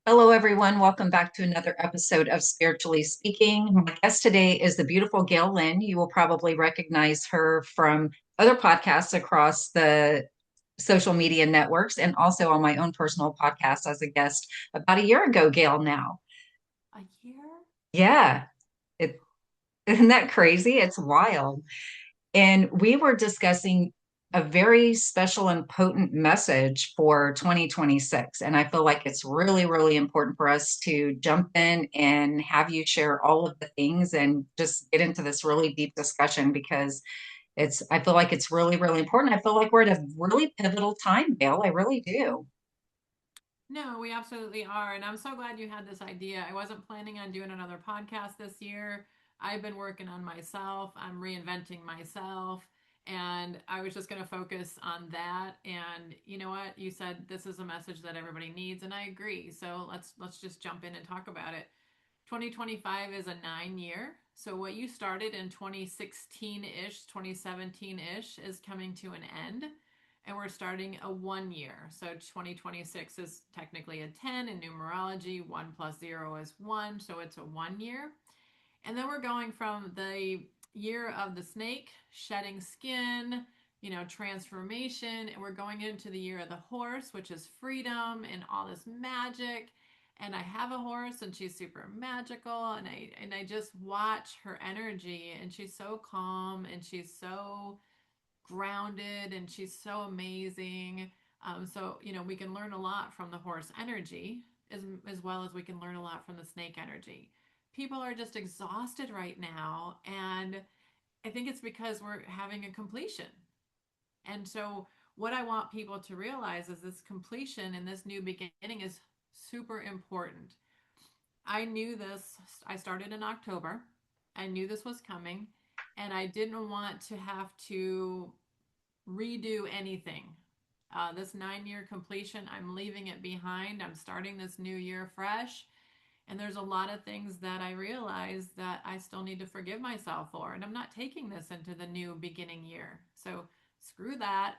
Hello, everyone. Welcome back to another episode of Spiritually Speaking. My guest today is the beautiful Gail Lynn. You will probably recognize her from other podcasts across the social media networks and also on my own personal podcast as a guest about a year ago, Gail, now. A year? Yeah, it, isn't that crazy? It's wild. And we were discussing a very special and potent message for 2026. And I feel like it's really, really important for us to jump in and have you share all of the things and just get into this really deep discussion because I feel like it's really, really important. I feel like we're at a really pivotal time, Gail. I really do. No, we absolutely are. And I'm so glad you had this idea. I wasn't planning on doing another podcast this year. I've been working on myself, I'm reinventing myself. And I was just going to focus on that. And you know what? You said this is a message that everybody needs, and I agree. So let's just jump in and talk about it. 2025 is a 9 year. So what you started in 2016-ish, 2017-ish is coming to an end. And we're starting a 1 year. So 2026 is technically a 10 in numerology. 1 plus 0 is 1. So it's a 1 year. And then we're going from the year of the snake, shedding skin, transformation. And we're going into the year of the horse, which is freedom and all this magic. And I have a horse and she's super magical. And I just watch her energy and she's so calm and she's so grounded and she's so amazing. So we can learn a lot from the horse energy as well as we can learn a lot from the snake energy. People are just exhausted right now. And I think it's because we're having a completion. And so, what I want people to realize is this completion and this new beginning is super important. I knew this, I started in October. I knew this was coming, and I didn't want to have to redo anything. This 9 year completion, I'm leaving it behind. I'm starting this new year fresh. And there's a lot of things that I realize that I still need to forgive myself for. And I'm not taking this into the new beginning year. So screw that.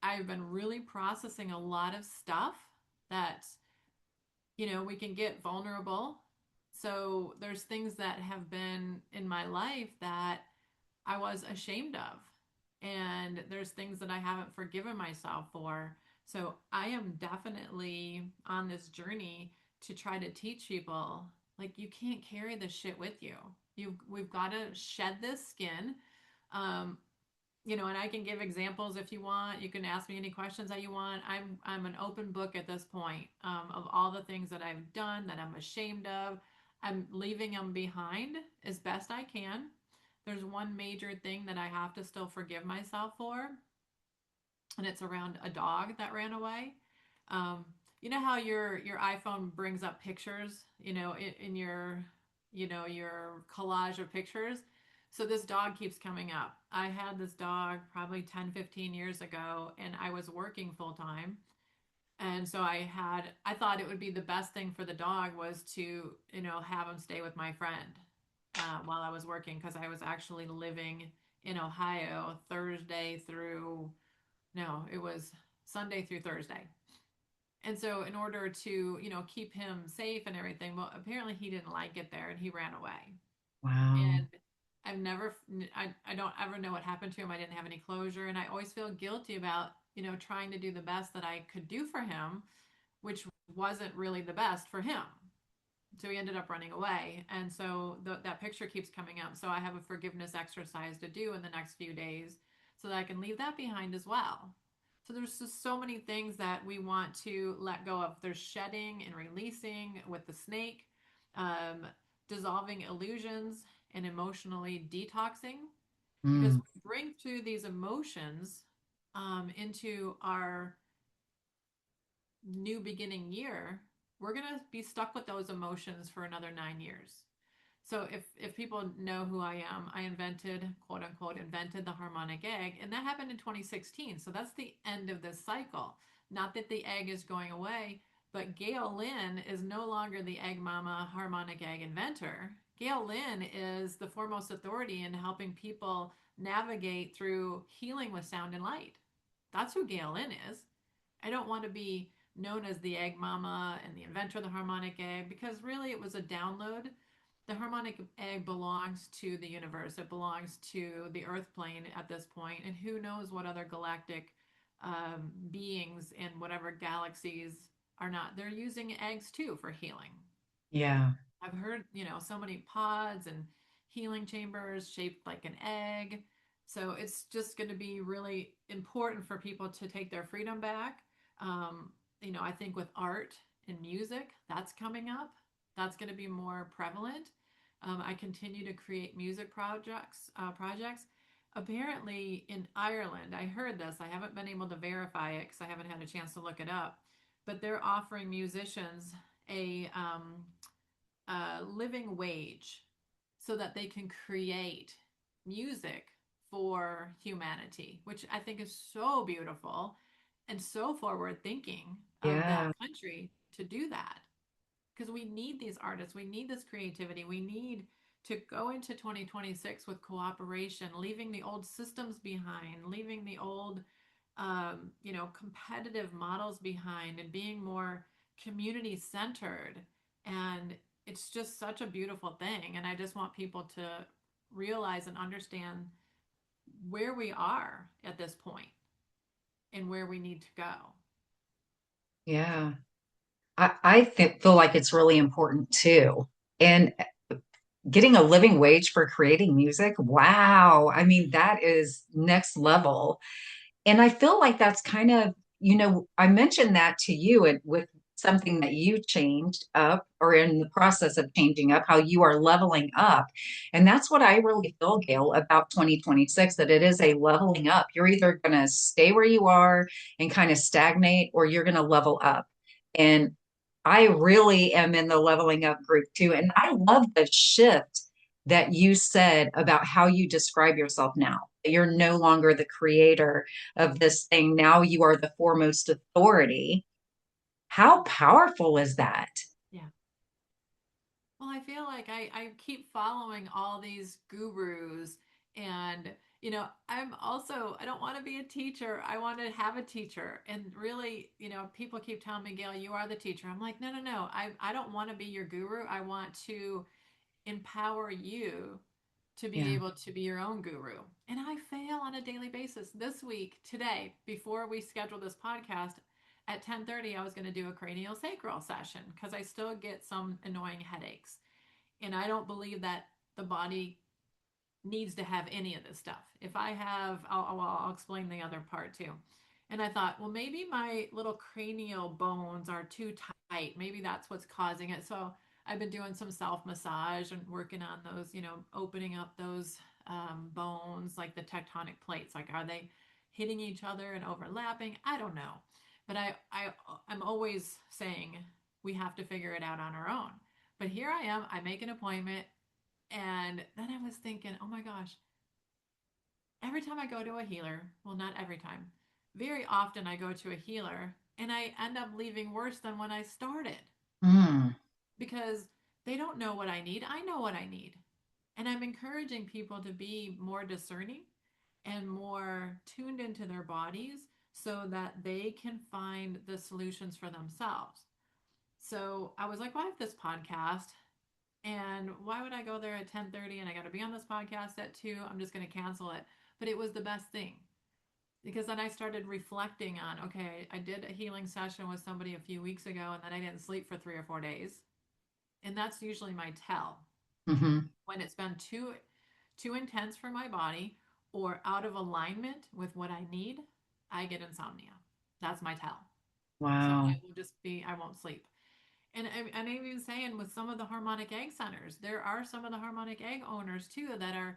I've been really processing a lot of stuff that, we can get vulnerable. So there's things that have been in my life that I was ashamed of. And there's things that I haven't forgiven myself for. So I am definitely on this journey to try to teach people like you can't carry this shit with you. We've got to shed this skin. Um, and I can give examples if you want. You can ask me any questions that you want. I'm an open book at this point of all the things that I've done that I'm ashamed of. I'm leaving them behind as best I can. There's one major thing that I have to still forgive myself for, and it's around a dog that ran away. Um, you know how your iPhone brings up pictures, in your your collage of pictures. So this dog keeps coming up. I had this dog probably 10, 15 years ago, and I was working full time. And so I thought it would be the best thing for the dog was to, have him stay with my friend while I was working because I was actually living in Ohio Thursday through, no, it was Sunday through Thursday. And so in order to, keep him safe and everything, well, apparently he didn't like it there and he ran away. Wow. And I've never, I don't ever know what happened to him. I didn't have any closure. And I always feel guilty about, trying to do the best that I could do for him, which wasn't really the best for him. So he ended up running away. And so that picture keeps coming up. So I have a forgiveness exercise to do in the next few days so that I can leave that behind as well. So there's just so many things that we want to let go of. There's shedding and releasing with the snake, um, dissolving illusions, and emotionally detoxing because Mm, we bring through these emotions into our new beginning year, we're going to be stuck with those emotions for another 9 years. So if people know who I am, I invented, quote unquote, invented the harmonic egg, and that happened in 2016. So that's the end of this cycle. Not that the egg is going away, but Gail Lynn is no longer the egg mama harmonic egg inventor. Gail Lynn is the foremost authority in helping people navigate through healing with sound and light. That's who Gail Lynn is. I don't want to be known as the egg mama and the inventor of the harmonic egg, because really it was a download. The harmonic egg belongs to the universe, it belongs to the earth plane at this point, and who knows what other galactic beings in whatever galaxies are not. They're using eggs too for healing. Yeah. I've heard, so many pods and healing chambers shaped like an egg. So it's just going to be really important for people to take their freedom back. I think with art and music, that's coming up. That's going to be more prevalent. I continue to create music projects. Apparently in Ireland, I heard this. I haven't been able to verify it because I haven't had a chance to look it up. But they're offering musicians a living wage so that they can create music for humanity, which I think is so beautiful and so forward thinking of that Yeah. country to do that. Because we need these artists, we need this creativity, we need to go into 2026 with cooperation, leaving the old systems behind, leaving the old competitive models behind, and being more community centered. And it's just such a beautiful thing. And I just want people to realize and understand where we are at this point and where we need to go. Yeah. Feel like it's really important too. And getting a living wage for creating music, wow. I mean, that is next level. And I feel like that's kind of, I mentioned that to you and with something that you changed up or in the process of changing up, how you are leveling up. And that's what I really feel, Gail, about 2026, that it is a leveling up. You're either going to stay where you are and kind of stagnate, or you're going to level up. And I really am in the leveling up group too. And I love the shift that you said about how you describe yourself now. You're no longer the creator of this thing. Now you are the foremost authority. How powerful is that? Yeah. Well, I feel like I keep following all these gurus, and I don't want to be a teacher. I want to have a teacher. And really, people keep telling me, Gail, you are the teacher. I'm like, no, no, no. I don't want to be your guru. I want to empower you to be Yeah. able to be your own guru. And I fail on a daily basis. This week, today, before we scheduled this podcast, at 10:30 I was going to do a cranial sacral session because I still get some annoying headaches. And I don't believe that the body needs to have any of this stuff. If I have, I'll explain the other part too. And I thought, well, maybe my little cranial bones are too tight. Maybe that's what's causing it. So I've been doing some self massage and working on those, opening up those bones, like the tectonic plates. Like, are they hitting each other and overlapping? I don't know. But I'm always saying we have to figure it out on our own. But here I am. I make an appointment, and then I was thinking, oh my gosh, every time I go to a healer, well, not every time, very often I go to a healer and I end up leaving worse than when I started Mm, because they don't know what I need. I know what I need. And I'm encouraging people to be more discerning and more tuned into their bodies so that they can find the solutions for themselves. So I was like, well, I have this podcast. And why would I go there at 10:30 and I got to be on this podcast at 2? I'm just going to cancel it. But it was the best thing because then I started reflecting on, okay, I did a healing session with somebody a few weeks ago and then I didn't sleep for 3 or 4 days. And that's usually my tell hmm. when it's been too intense for my body or out of alignment with what I need, I get insomnia. That's my tell. So Wow. I will just be I won't sleep. And I'm even saying with some of the harmonic egg centers, there are some of the harmonic egg owners too that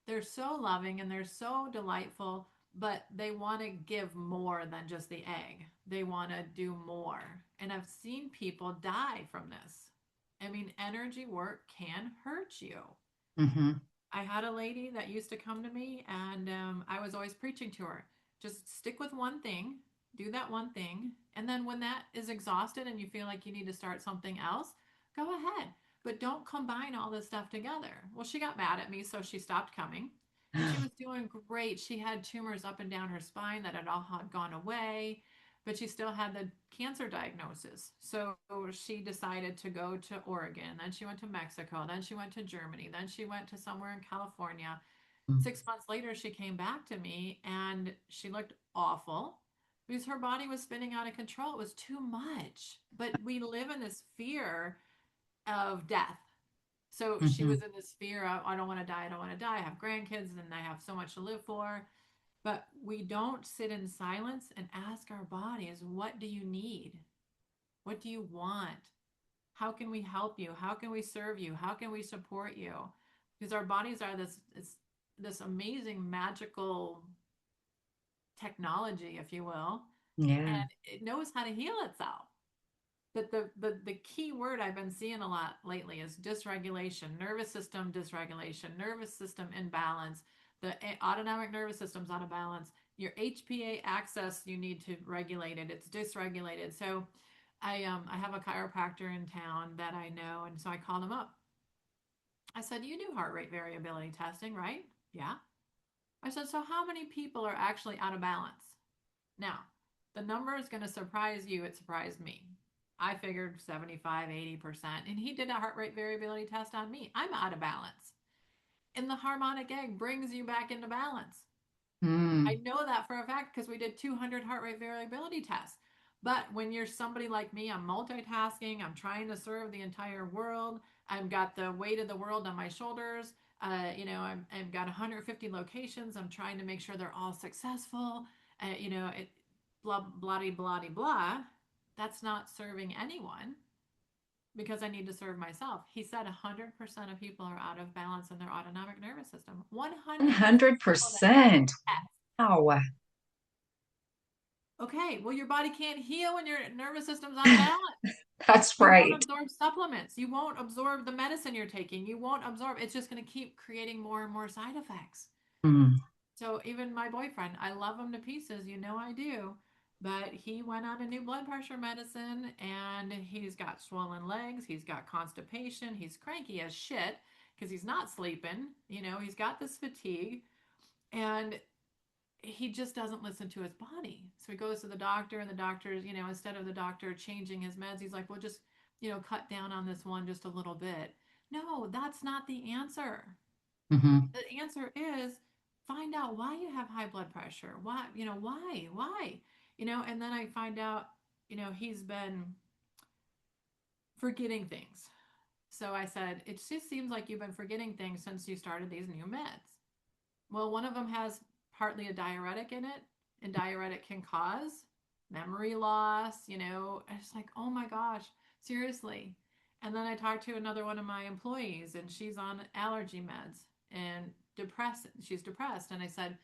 they're so loving and they're so delightful, but they want to give more than just the egg. They want to do more. And I've seen people die from this. I mean, energy work can hurt you. Hmm. I had a lady that used to come to me, and I was always preaching to her just stick with one thing, do that one thing. And then when that is exhausted and you feel like you need to start something else, go ahead. But don't combine all this stuff together. Well, she got mad at me, so she stopped coming. And she was doing great. She had tumors up and down her spine that had all had gone away. but she still had the cancer diagnosis. So she decided to go to Oregon. Then she went to Mexico. Then she went to Germany. Then she went to somewhere in California. 6 months later, she came back to me and she looked awful because her body was spinning out of control. It was too much. But we live in this fear of death. So she Mm-hmm. was in this fear of, I don't want to die. I don't want to die. I have grandkids and I have so much to live for. But we don't sit in silence and ask our bodies, what do you need? What do you want? How can we help you? How can we serve you? How can we support you? Because our bodies are this amazing magical technology, if you will, Yeah. and it knows how to heal itself. But the key word I've been seeing a lot lately is dysregulation, nervous system dysregulation, nervous system imbalance. The autonomic nervous system's out of balance. Your HPA axis, you need to regulate it. It's dysregulated. So I have a chiropractor in town that I know, and so I called him up. I said, "You do heart rate variability testing, right?" "Yeah." I said, "So how many people are actually out of balance?" Now, the number is going to surprise you. It surprised me. I figured 75, 80%. And he did a heart rate variability test on me. I'm out of balance. And the harmonic egg brings you back into balance. I Mm. know that for a fact because we did 200 heart rate variability tests. But when you're somebody like me, I'm multitasking, I'm trying to serve the entire world, I've got the weight of the world on my shoulders. I've got 150 locations. I'm trying to make sure they're all successful. Blah, blah, blah, blah, blah. That's not serving anyone because I need to serve myself. He said 100% of people are out of balance in their autonomic nervous system. 100% of people that he 100%. tests. Wow. Okay, well, your body can't heal when your nervous system's out of balance. That's You won't right. absorb supplements. You won't absorb the medicine you're taking. You won't absorb. It's just going to keep creating more and more side effects. Mm. So even my boyfriend, I love him to pieces. You know I do. But he went on a new blood pressure medicine and he's got swollen legs. He's got constipation. He's cranky as shit because he's not sleeping. He's got this fatigue. And he just doesn't listen to his body. So he goes to the doctor, and the doctor's, instead of the doctor changing his meds, he's like, well, just, cut down on this one just a little bit. No, that's not the answer. Hmm. The answer is find out why you have high blood pressure. Why, why? And then I find out, he's been forgetting things. So I said, it just seems like you've been forgetting things since you started these new meds. Well, one of them has partly a diuretic in it, and diuretic can cause memory loss. It's like, oh my gosh, seriously. And then I talked to another one of my employees, and she's on allergy meds and depressed. She's depressed. And I said,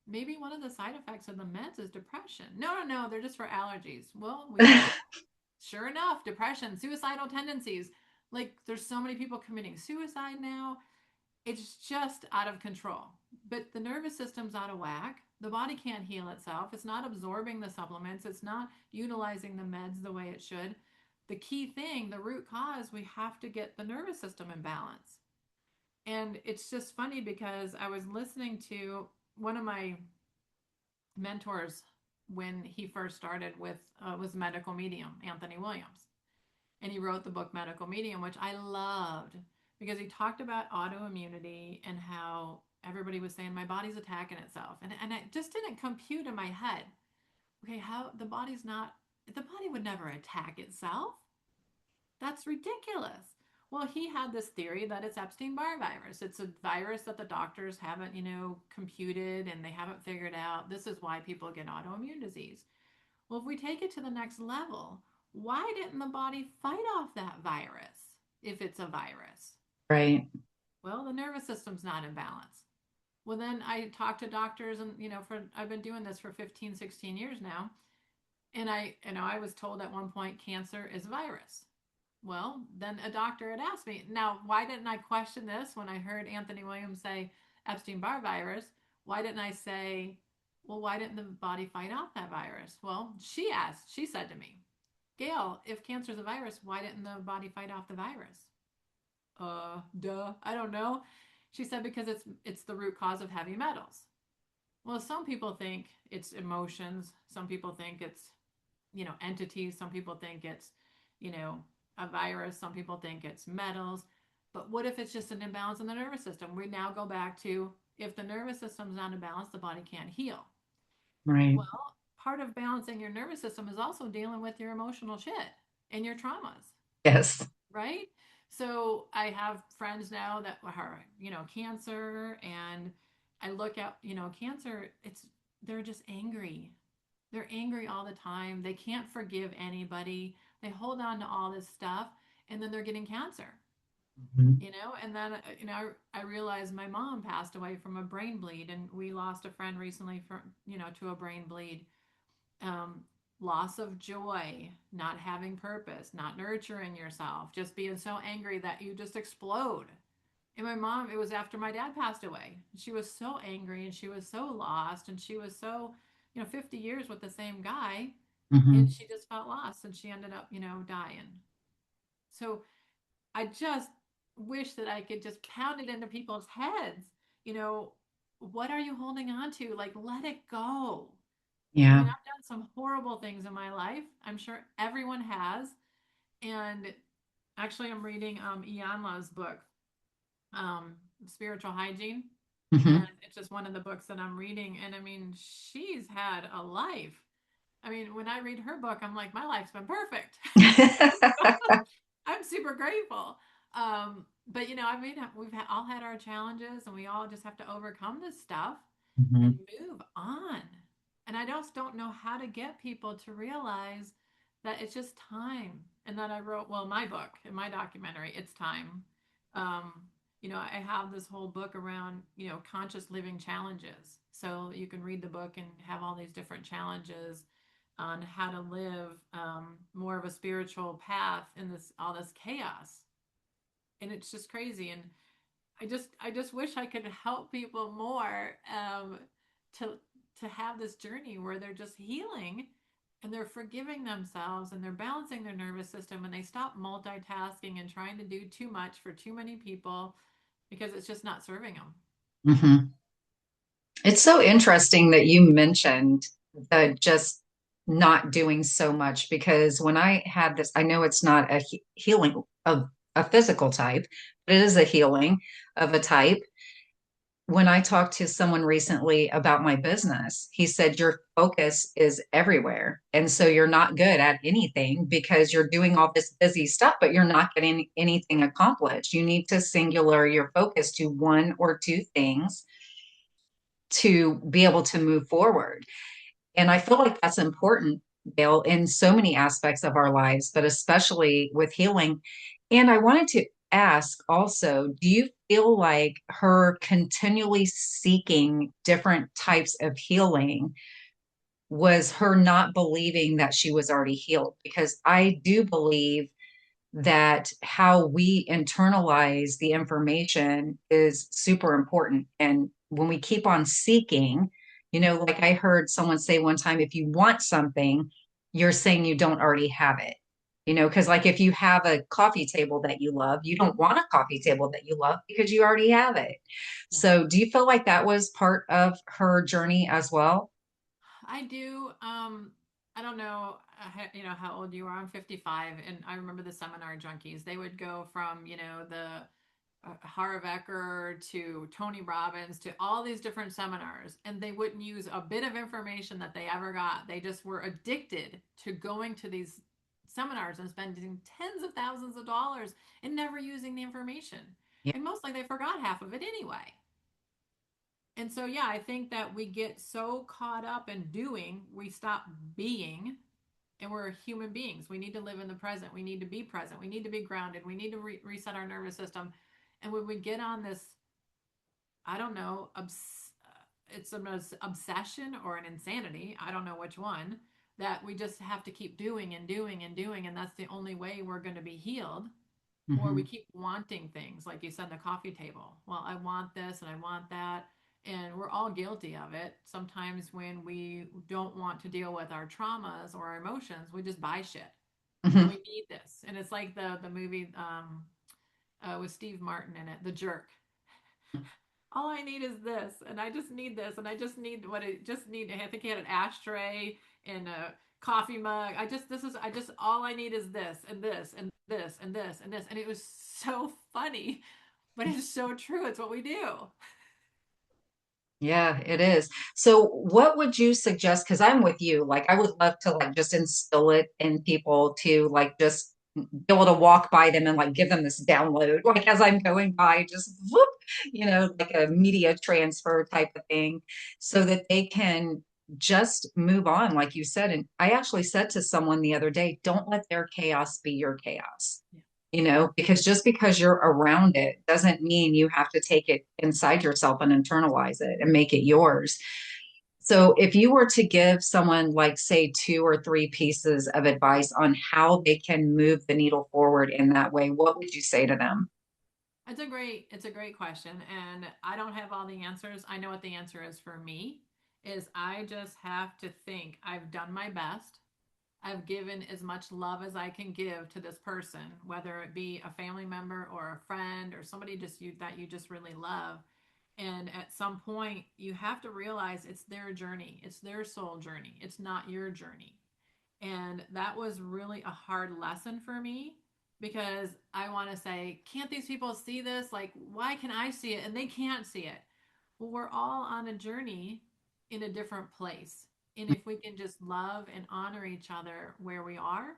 maybe one of the side effects of the meds is depression. No, no, no, they're just for allergies. Well, we looked it up. Sure enough, depression, suicidal tendencies. Like, there's so many people committing suicide now. It's just out of control. But the nervous system's out of whack. The body can't heal itself. It's not absorbing the supplements. It's not utilizing the meds the way it should. The key thing, the root cause, we have to get the nervous system in balance. And it's just funny because I was listening to one of my mentors when he first started with was medical medium, Anthony Williams, and he wrote the book Medical Medium, which I loved because he talked about autoimmunity and how everybody was saying my body's attacking itself, and it just didn't compute in my head. Okay, how the body would never attack itself. That's ridiculous. Well, he had this theory that it's Epstein-Barr virus. It's a virus that the doctors haven't, computed and they haven't figured out. This is why people get autoimmune disease. Well, if we take it to the next level, why didn't the body fight off that virus if it's a virus? Right. Well, the nervous system's not in balance. Well, then I talk to doctors and, I've been doing this for 15, 16 years now. And I was told at one point cancer is a virus. Well, then a doctor had asked me, now, why didn't I question this when I heard Anthony Williams say Epstein-Barr virus? Why didn't I say, well, why didn't the body fight off that virus? Well, she said to me, Gail, if cancer is a virus, why didn't the body fight off the virus? Duh, I don't know. She said because it's the root cause of heavy metals. Well, some people think it's emotions. Some people think it's entities. Some people think it's, you know, a virus. Some people think it's metals. But what if it's just an imbalance in the nervous system? We now go back to, if the nervous system's not in balance, the body can't heal. Right. Well, part of balancing your nervous system is also dealing with your emotional shit and your traumas, Yes. right? So I have friends now that are, cancer, and I look at, cancer, they're just angry. They're angry all the time. They can't forgive anybody. They hold on to all this stuff, and then they're getting cancer, Mhm. and then, I realized my mom passed away from a brain bleed, and we lost a friend recently from, to a brain bleed. um, Loss of joy, not having purpose, not nurturing yourself, just being so angry that you just explode. And my mom, it was after my dad passed away. She was so angry and she was so lost and she was so, 50 years with the same guy, and Mhm. she just felt lost and she ended up, dying. So I just wish that I could just pound it into people's heads. You know, what are you holding on to? Like, let it go. I mean, Yeah. I've done some horrible things in my life. I'm sure everyone has. And actually, I'm reading Ianla's book, um, Spiritual Hygiene. And Hmm. it's just one of the books that I'm reading. And I mean, she's had a life. I mean, when I read her book, I'm like, my life's been perfect. I'm super grateful. But I mean, all had our challenges, and we all just have to overcome this stuff and Hmm. move on. And I just don't know how to get people to realize that it's just time. And that I wrote, well, my book in my documentary, it's time. Um, I have this whole book around, conscious living challenges. So you can read the book and have all these different challenges on how to live, more of a spiritual path in this all this chaos. And it's just crazy. And I just wish I could help people more, to have this journey where they're just healing and they're forgiving themselves and they're balancing their nervous system, and they stop multitasking and trying to do too much for too many people, because it's just not serving them. Hmm. It's so interesting that you mentioned the just not doing so much because when I had this, I know it's not a healing of a physical type, but it is a healing of a type. When I talked to someone recently about my business, he said, your focus is everywhere. And so you're not good at anything because you're doing all this busy stuff, but you're not getting anything accomplished. You need to singular your focus to one or two things to be able to move forward. And I feel like that's important, Gail, in so many aspects of our lives, but especially with healing. And I wanted to ask also, do you feel like her continually seeking different types of healing was her not believing that she was already healed? Because I do believe that how we internalize the information is super important. And when we keep on seeking, like I heard someone say one time, if you want something, you're saying you don't already have it. Because like if you have a coffee table that you love, you don't want a coffee table that you love because you already have it. Yeah. So do you feel like that was part of her journey as well? I do. I don't know, how old you are. I'm 55, and I remember the seminar junkies. They would go from, the Harv Eker to Tony Robbins to all these different seminars, and they wouldn't use a bit of information that they ever got. They just were addicted to going to these seminars and spending tens of thousands of dollars and never using the information. Yeah. And mostly they forgot half of it anyway. And so, yeah, I think that we get so caught up in doing, we stop being, and we're human beings. We need to live in the present. We need to be present. We need to be grounded. We need to reset our nervous system. And when we get on this, I don't know, it's an obsession or an insanity, I don't know which one, that we just have to keep doing and doing and doing. And that's the only way we're going to be healed. Or we Hmm. keep wanting things, like you said, the coffee table. Well, I want this and I want that. And we're all guilty of it. Sometimes when we don't want to deal with our traumas or our emotions, we just buy shit. And we Hmm. need this. And it's like the movie, with Steve Martin in it, The Jerk. All I need is this, and I just need this, and I just need what I just need. I think he had an ashtray and coffee mug. I just, all I need is this and this and this and this and this. And it was so funny, but it's so true. It's what we do. Yeah, it is. So what would you suggest? Because I'm with you. Like I would love to like just instill it in people to like just be able to walk by them and like give them this download, like as I'm going by, just whoop, like a media transfer type of thing, so that they can just move on, like you said. And I actually said to someone the other day, don't let their chaos be your chaos. Yeah. Because just because you're around it doesn't mean you have to take it inside yourself and internalize it and make it yours. So, if you were to give someone, like, say, two or three pieces of advice on how they can move the needle forward in that way, what would you say to them? It's a great question. And I don't have all the answers. I know what the answer is for me is I just have to think I've done my best. I've given as much love as I can give to this person, whether it be a family member or a friend or somebody just you that you just really love. And at some point, you have to realize it's their journey, it's their soul journey, it's not your journey. And that was really a hard lesson for me because I want to say, can't these people see this? Like, why can I see it and they can't see it? Well, we're all on a journey in a different place. And if we can just love and honor each other where we are,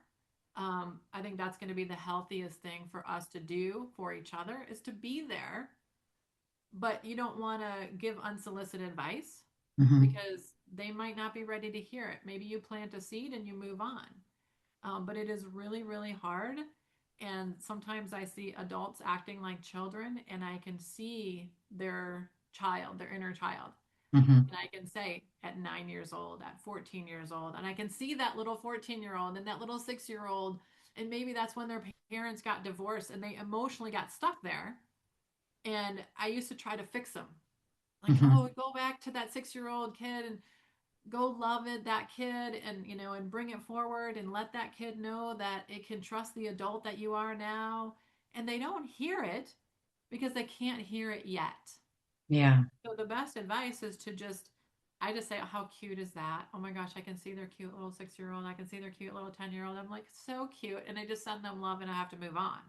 I think that's going to be the healthiest thing for us to do for each other is to be there. But you don't want to give unsolicited advice Hmm. because they might not be ready to hear it. Maybe you plant a seed and you move on. But it is really, really hard. And sometimes I see adults acting like children, and I can see their child, their inner child. Hmm. And I can say at 9 years old, at 14 years old, and I can see that little 14-year-old and that little 6 year old. And maybe that's when their parents got divorced and they emotionally got stuck there. And I used to try to fix them like, Hmm. oh, go back to that 6 year old kid and go love it, that kid, and and bring it forward and let that kid know that it can trust the adult that you are now. And they don't hear it because they can't hear it yet. Yeah. So the best advice is to just I just say, oh, how cute is that? Oh my gosh, I can see their cute little 6 year old. I can see their cute little 10 year old. I'm like, so cute. And I just send them love and I have to move on.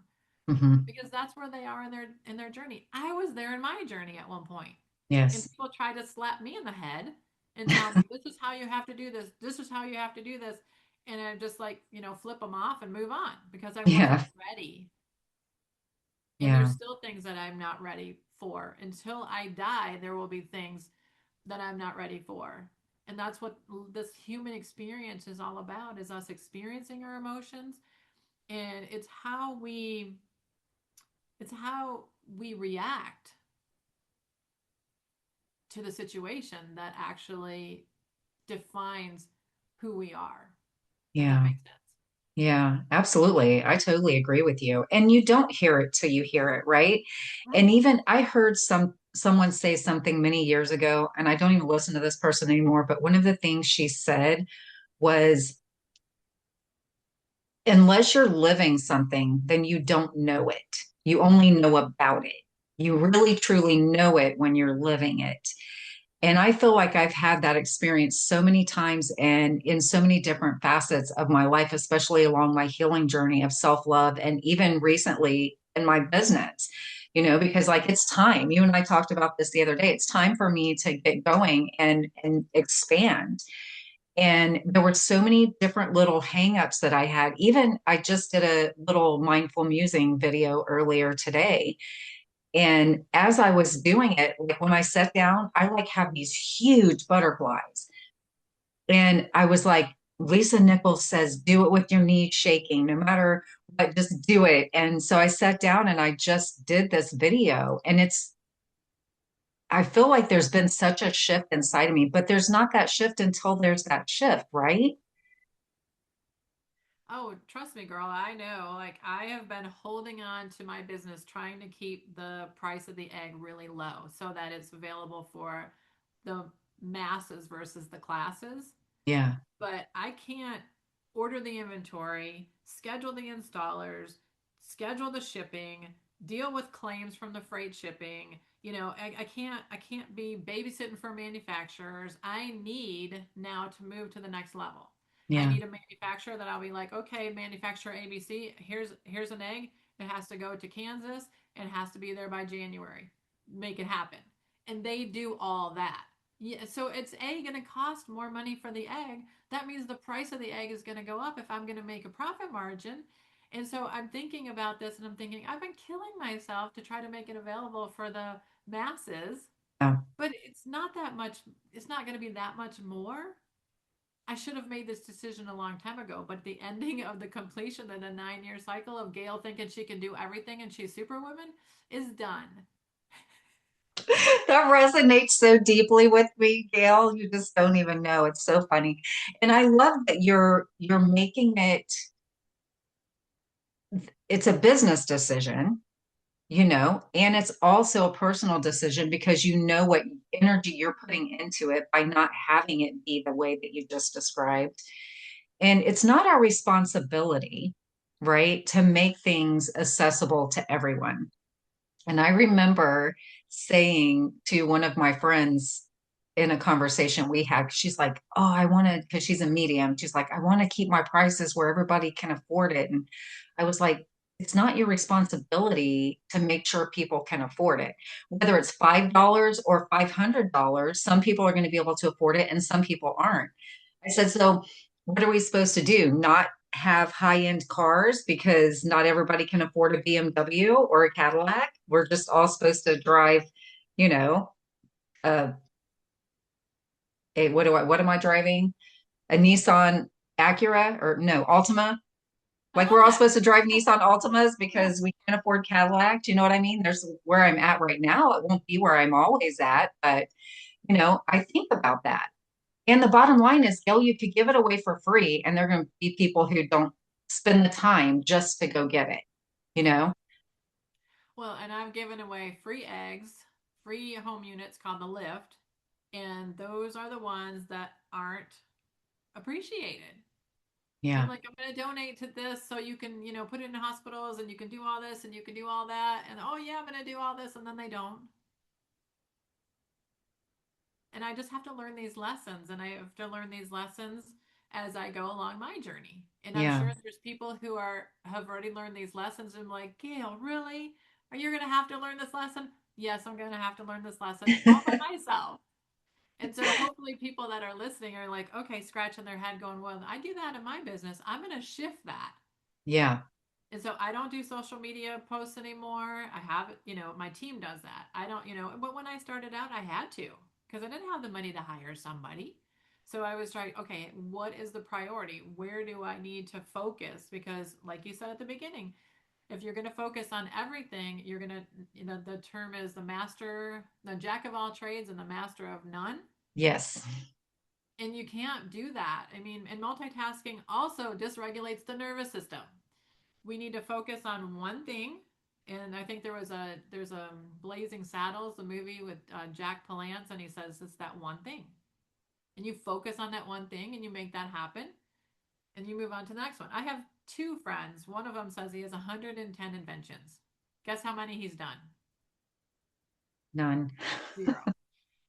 Hmm. Because that's where they are in their journey. I was there in my journey at one point. And Yes. people try to slap me in the head and tell me this is how you have to do this. This is how you have to do this. And I'm just like, flip them off and move on because I wasn't Yeah. ready. And there's Yeah. still things that I'm not ready for. Until I die, there will be things that I'm not ready for. And that's what this human experience is all about is us experiencing our emotions and it's how we react to the situation that actually defines who we are, if that Yeah. makes sense. Yeah, absolutely. I totally agree with you. And you don't hear it till you hear it, right? And Right. even I heard someone say something many years ago, and I don't even listen to this person anymore, but one of the things she said was, unless you're living something, then you don't know it. You only know about it. You really truly know it when you're living it. And I feel like I've had that experience so many times and in so many different facets of my life, especially along my healing journey of self love and even recently in my business, because like it's time. You and I talked about this the other day. It's time for me to get going and expand. And there were so many different little hangups that I had. Even I just did a little mindful musing video earlier today, and as I was doing it, like when I sat down, I like have these huge butterflies. And I was like, Lisa Nichols says, do it with your knees shaking, no matter what, just do it. And so I sat down and I just did this video. And I feel like there's been such a shift inside of me, but there's not that shift until there's that shift, right? Oh, trust me, girl. I know. Like, I have been holding on to my business, trying to keep the price of the egg really low so that it's available for the masses versus the classes. Yeah. But I can't order the inventory, schedule the installers, schedule the shipping, deal with claims from the freight shipping. I can't be babysitting for manufacturers. I need now to move to the next level. I Yeah. need a manufacturer that I'll be like, okay, manufacturer ABC, here's an egg. It has to go to Kansas and it has to be there by January. Make it happen. And they do all that. Yeah, so it's going to cost more money for the egg. That means the price of the egg is going to go up if I'm going to make a profit margin. And so I'm thinking about this and I'm thinking, I've been killing myself to try to make it available for the masses, Yeah. but it's not that much, it's not going to be that much more. I should have made this decision a long time ago, but the ending of the completion of the 9 year cycle of Gail thinking she can do everything and she's Superwoman is done. That resonates so deeply with me, Gail. You just don't even know. It's so funny. And I love that you're making it, it's a business decision, and it's also a personal decision because you know what energy you're putting into it by not having it be the way that you just described. And it's not our responsibility, right, to make things accessible to everyone. And I remember saying to one of my friends in a conversation we had, she's like, oh, I want to, because she's a medium, she's like, I want to keep my prices where everybody can afford it. And I was like, it's not your responsibility to make sure people can afford it. Whether it's $5 or $500, some people are going to be able to afford it and some people aren't. I said, so what are we supposed to do? Not have high-end cars because not everybody can afford a BMW or a Cadillac. We're just all supposed to drive, you know, a, what am I driving? A Nissan Acura or no, Altima. I Like love we're all that. supposed to drive Nissan Altimas Yeah. because we can't afford Cadillac. Do you know what I mean? There's where I'm at right now. It won't be where I'm always at, but I think about that. And the bottom line is, Gil, you could give it away for free, and there are going to be people who don't spend the time just to go get it, you know? Well, and I've given away free eggs, free home units called the lift, and those are the ones that aren't appreciated. I'm Yeah. like, I'm going to donate to this so you can, put it in hospitals and you can do all this and you can do all that. And oh, yeah, I'm going to do all this. And then they don't. And I just have to learn these lessons. And I have to learn these lessons as I go along my journey. And I'm Yeah. sure there's people who have already learned these lessons. And I'm like, Gail, really? Are you going to have to learn this lesson? Yes, I'm going to have to learn this lesson all by myself. And so hopefully people that are listening are like, okay, scratching their head going, well, I do that in my business. I'm going to shift that. Yeah. And so I don't do social media posts anymore. I have, my team does that. I don't, but when I started out, I had to because I didn't have the money to hire somebody. So I was trying, okay, what is the priority? Where do I need to focus? Because, like you said at the beginning, if you're going to focus on everything, you're going to, the term is the jack of all trades and the master of none. Yes. And you can't do that. I mean, and multitasking also dysregulates the nervous system. We need to focus on one thing. And I think there's a Blazing Saddles, the movie with Jack Palance, and he says it's that one thing. And you focus on that one thing and you make that happen and you move on to the next one. I have two friends. One of them says he has 110 inventions. Guess how many he's done? None. Zero.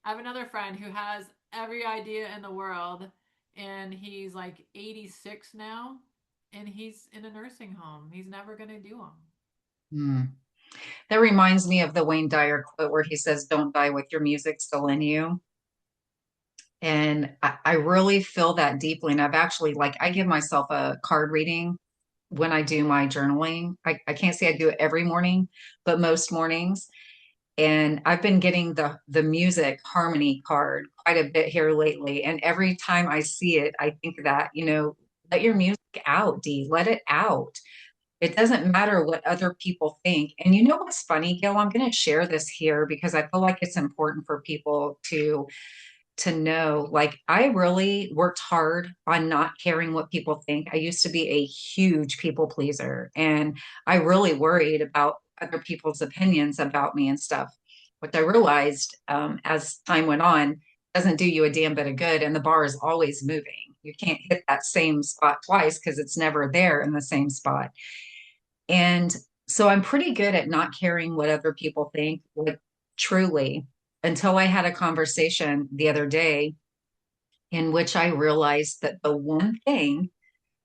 I have another friend who has every idea in the world and he's like 86 now and he's in a nursing home. He's never going to do them. Hmm. That reminds me of the Wayne Dyer quote where he says, don't die with your music still in you. And I really feel that deeply. And I've actually, like, I give myself a card reading when I do my journaling. I can't say I do it every morning, but most mornings. And I've been getting the music harmony card quite a bit here lately. And every time I see it, I think that, let your music out, Dee, let it out. It doesn't matter what other people think. And you know what's funny, Gil? I'm going to share this here because I feel like it's important for people to know. Like, I really worked hard on not caring what people think. I used to be a huge people pleaser, and I really worried about other people's opinions about me and stuff. What I realized as time went on doesn't do you a damn bit of good, and the bar is always moving. You can't hit that same spot twice because it's never there in the same spot. And so I'm pretty good at not caring what other people think, like truly, until I had a conversation the other day in which I realized that the one thing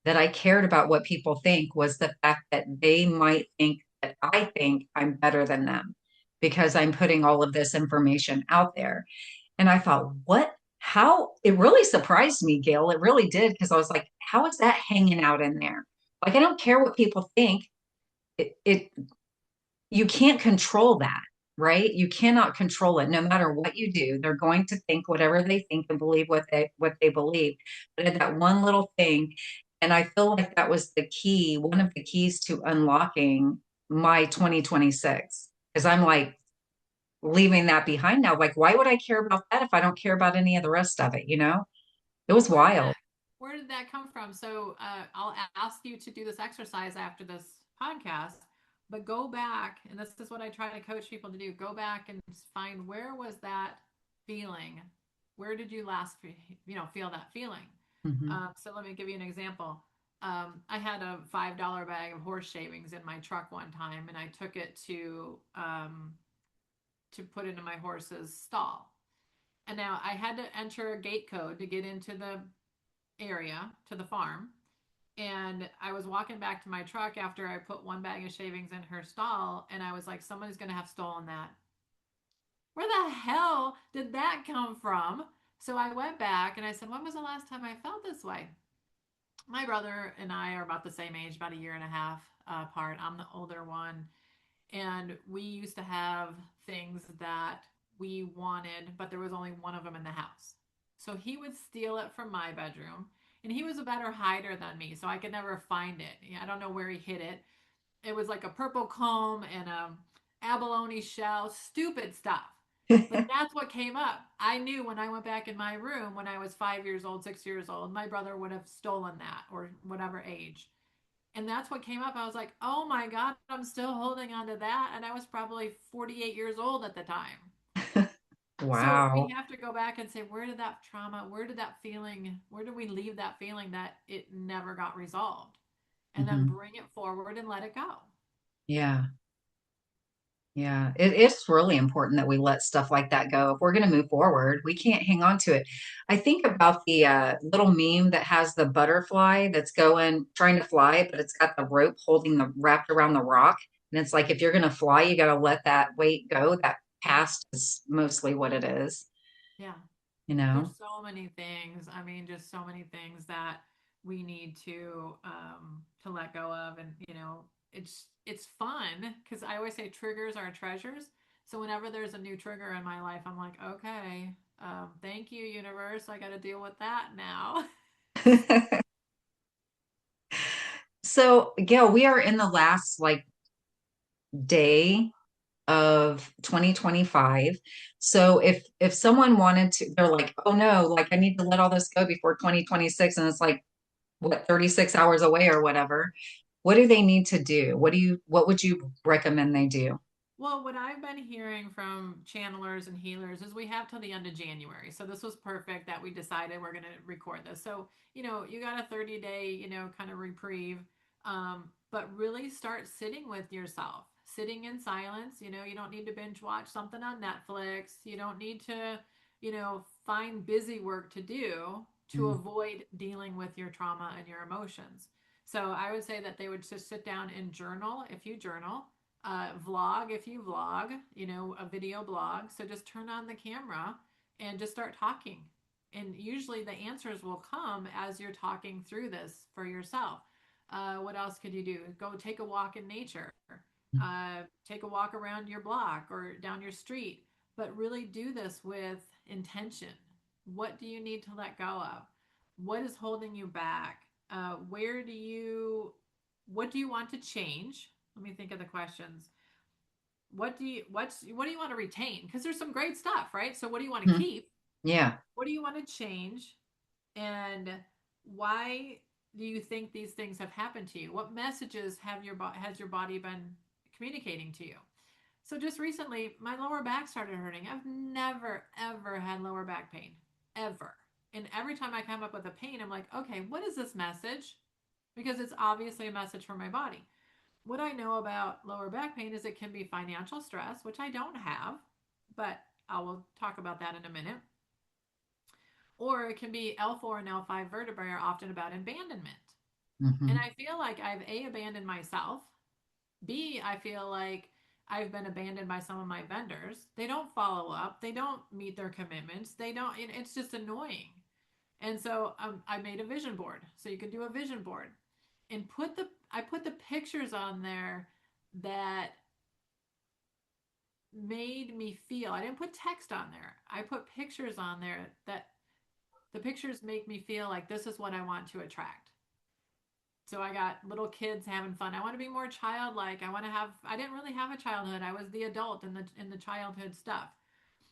that I cared about what people think was the fact that they might think that I think I'm better than them because I'm putting all of this information out there. And I thought, what? How? It really surprised me, Gail. It really did because I was like, how is that hanging out in there? Like, I don't care what people think. It you can't control that, right? You cannot control it no matter what you do. They're going to think whatever they think and believe what they believe. But that one little thing, and I feel like that was the key, one of the keys to unlocking my 2026. Because I'm like leaving that behind now. Like, why would I care about that if I don't care about any of the rest of it? It Well, was wild. where did that come from? So I'll ask you to do this exercise after this podcast, but go back, and this is what I try to coach people to do. Go back and find, where was that feeling? Where did you last, feel that feeling? Mhm. So let me give you an example. I had a $5 bag of horse shavings in my truck one time, and I took it to put into my horse's stall. And now I had to enter a gate code to get into the area, to the farm. And I was walking back to my truck after I put one bag of shavings in her stall, and I was like, somebody's going to have stolen that. Where the hell did that come from? So I went back and I said, when was the last time I felt this way? My brother and I are about the same age, about a year and a half apart. I'm the older one. And we used to have things that we wanted, but there was only one of them in the house. So he would steal it from my bedroom, and he was a better hider than me, so I could never find it. I don't know where he hid it. It was like a purple comb and a abalone shell, stupid stuff. But that's what came up. I knew when I went back in my room when I was 5 years old, 6 years old, my brother would have stolen that, or whatever age. And that's what came up. I was like, oh my God, I'm still holding on to that. And I was probably 48 years old at the time. So we Wow. have to go back and say, where did that trauma, where did that feeling, where did we leave that feeling that it never got resolved? And then Mhm. bring it forward and let it go. Yeah. Yeah, it's really important that we let stuff like that go. If we're going to move forward, we can't hang on to it. I think about the little meme that has the butterfly that's trying to fly, but it's got the rope holding the wrapped around the rock. And it's like, if you're going to fly, you got to let that weight go. That past is mostly what it is, Yeah. you know? There's so many things. I mean, just so many things that we need to let go of. And it's fun because I always say triggers are treasures. So whenever there's a new trigger in my life, I'm like, okay, thank you, universe. I got to deal with that now. So, Gail, we are in the last like day of 2025. So if someone wanted to, they're like, oh no, like I need to let all this go before 2026, and it's like what 36 hours away or whatever. What do they need to do? What would you recommend they do? Well, what I've been hearing from channelers and healers is we have till the end of January. So this was perfect that we decided we're going to record this. So, you got a 30-day, kind of reprieve. But really start sitting with yourself, sitting in silence. You don't need to binge watch something on Netflix. You don't need to, find busy work to do to Mm, avoid dealing with your trauma and your emotions. So I would say that they would just sit down and journal if you journal, vlog if you vlog, a video blog. So just turn on the camera and just start talking. And usually the answers will come as you're talking through this for yourself. What else could you do? Go take a walk in nature. Take a walk around your block or down your street, but really do this with intention. What do you need to let go of? What is holding you back? Where do you, what do you want to change? Let me think of the questions. What do you want to retain? Because there's some great stuff, right? So what do you want to mm, keep? yeah. What do you want to change? And why do you think these things have happened to you? What messages has your body been communicating to you? So just recently, my lower back started hurting. I've never ever had lower back pain, ever. And every time I come up with a pain, I'm like, okay, what is this message? Because it's obviously a message from my body. What I know about lower back pain is it can be financial stress, which I don't have, but I will talk about that in a minute. Or it can be L4 and L5 vertebrae are often about abandonment. And Hmm. I feel like I've A, abandoned myself. B, I feel like I've been abandoned by some of my vendors. They don't follow up. They don't meet their commitments. They don't, it's just annoying. And so I made a vision board. So you can do a vision board and I put the pictures on there that made me feel, I didn't put text on there. I put pictures on there that the pictures make me feel like this is what I want to attract. So I got little kids having fun. I want to be more childlike. I didn't really have a childhood. I was the adult in the childhood stuff.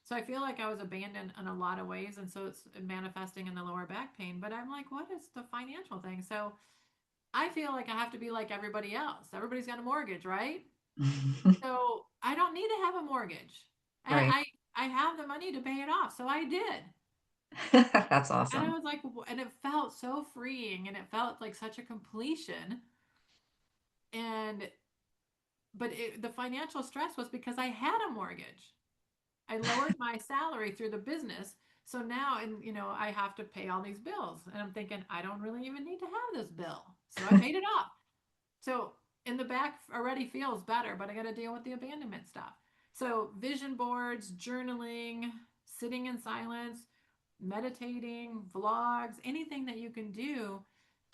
So I feel like I was abandoned in a lot of ways, and so it's manifesting in the lower back pain. But I'm like, what is the financial thing? So I feel like I have to be like everybody else. Everybody's got a mortgage, right? So I don't need to have a mortgage. Right. I have the money to pay it off. So I did. That's And I awesome. was like, and it felt so freeing and it felt like such a completion. And, the financial stress was because I had a mortgage. I lowered my salary through the business. So now, and I have to pay all these bills. And I'm thinking, I don't really even need to have this bill. So I paid it off. So in the back already feels better, but I got to deal with the abandonment stuff. So vision boards, journaling, sitting in silence, meditating, vlogs, anything that you can do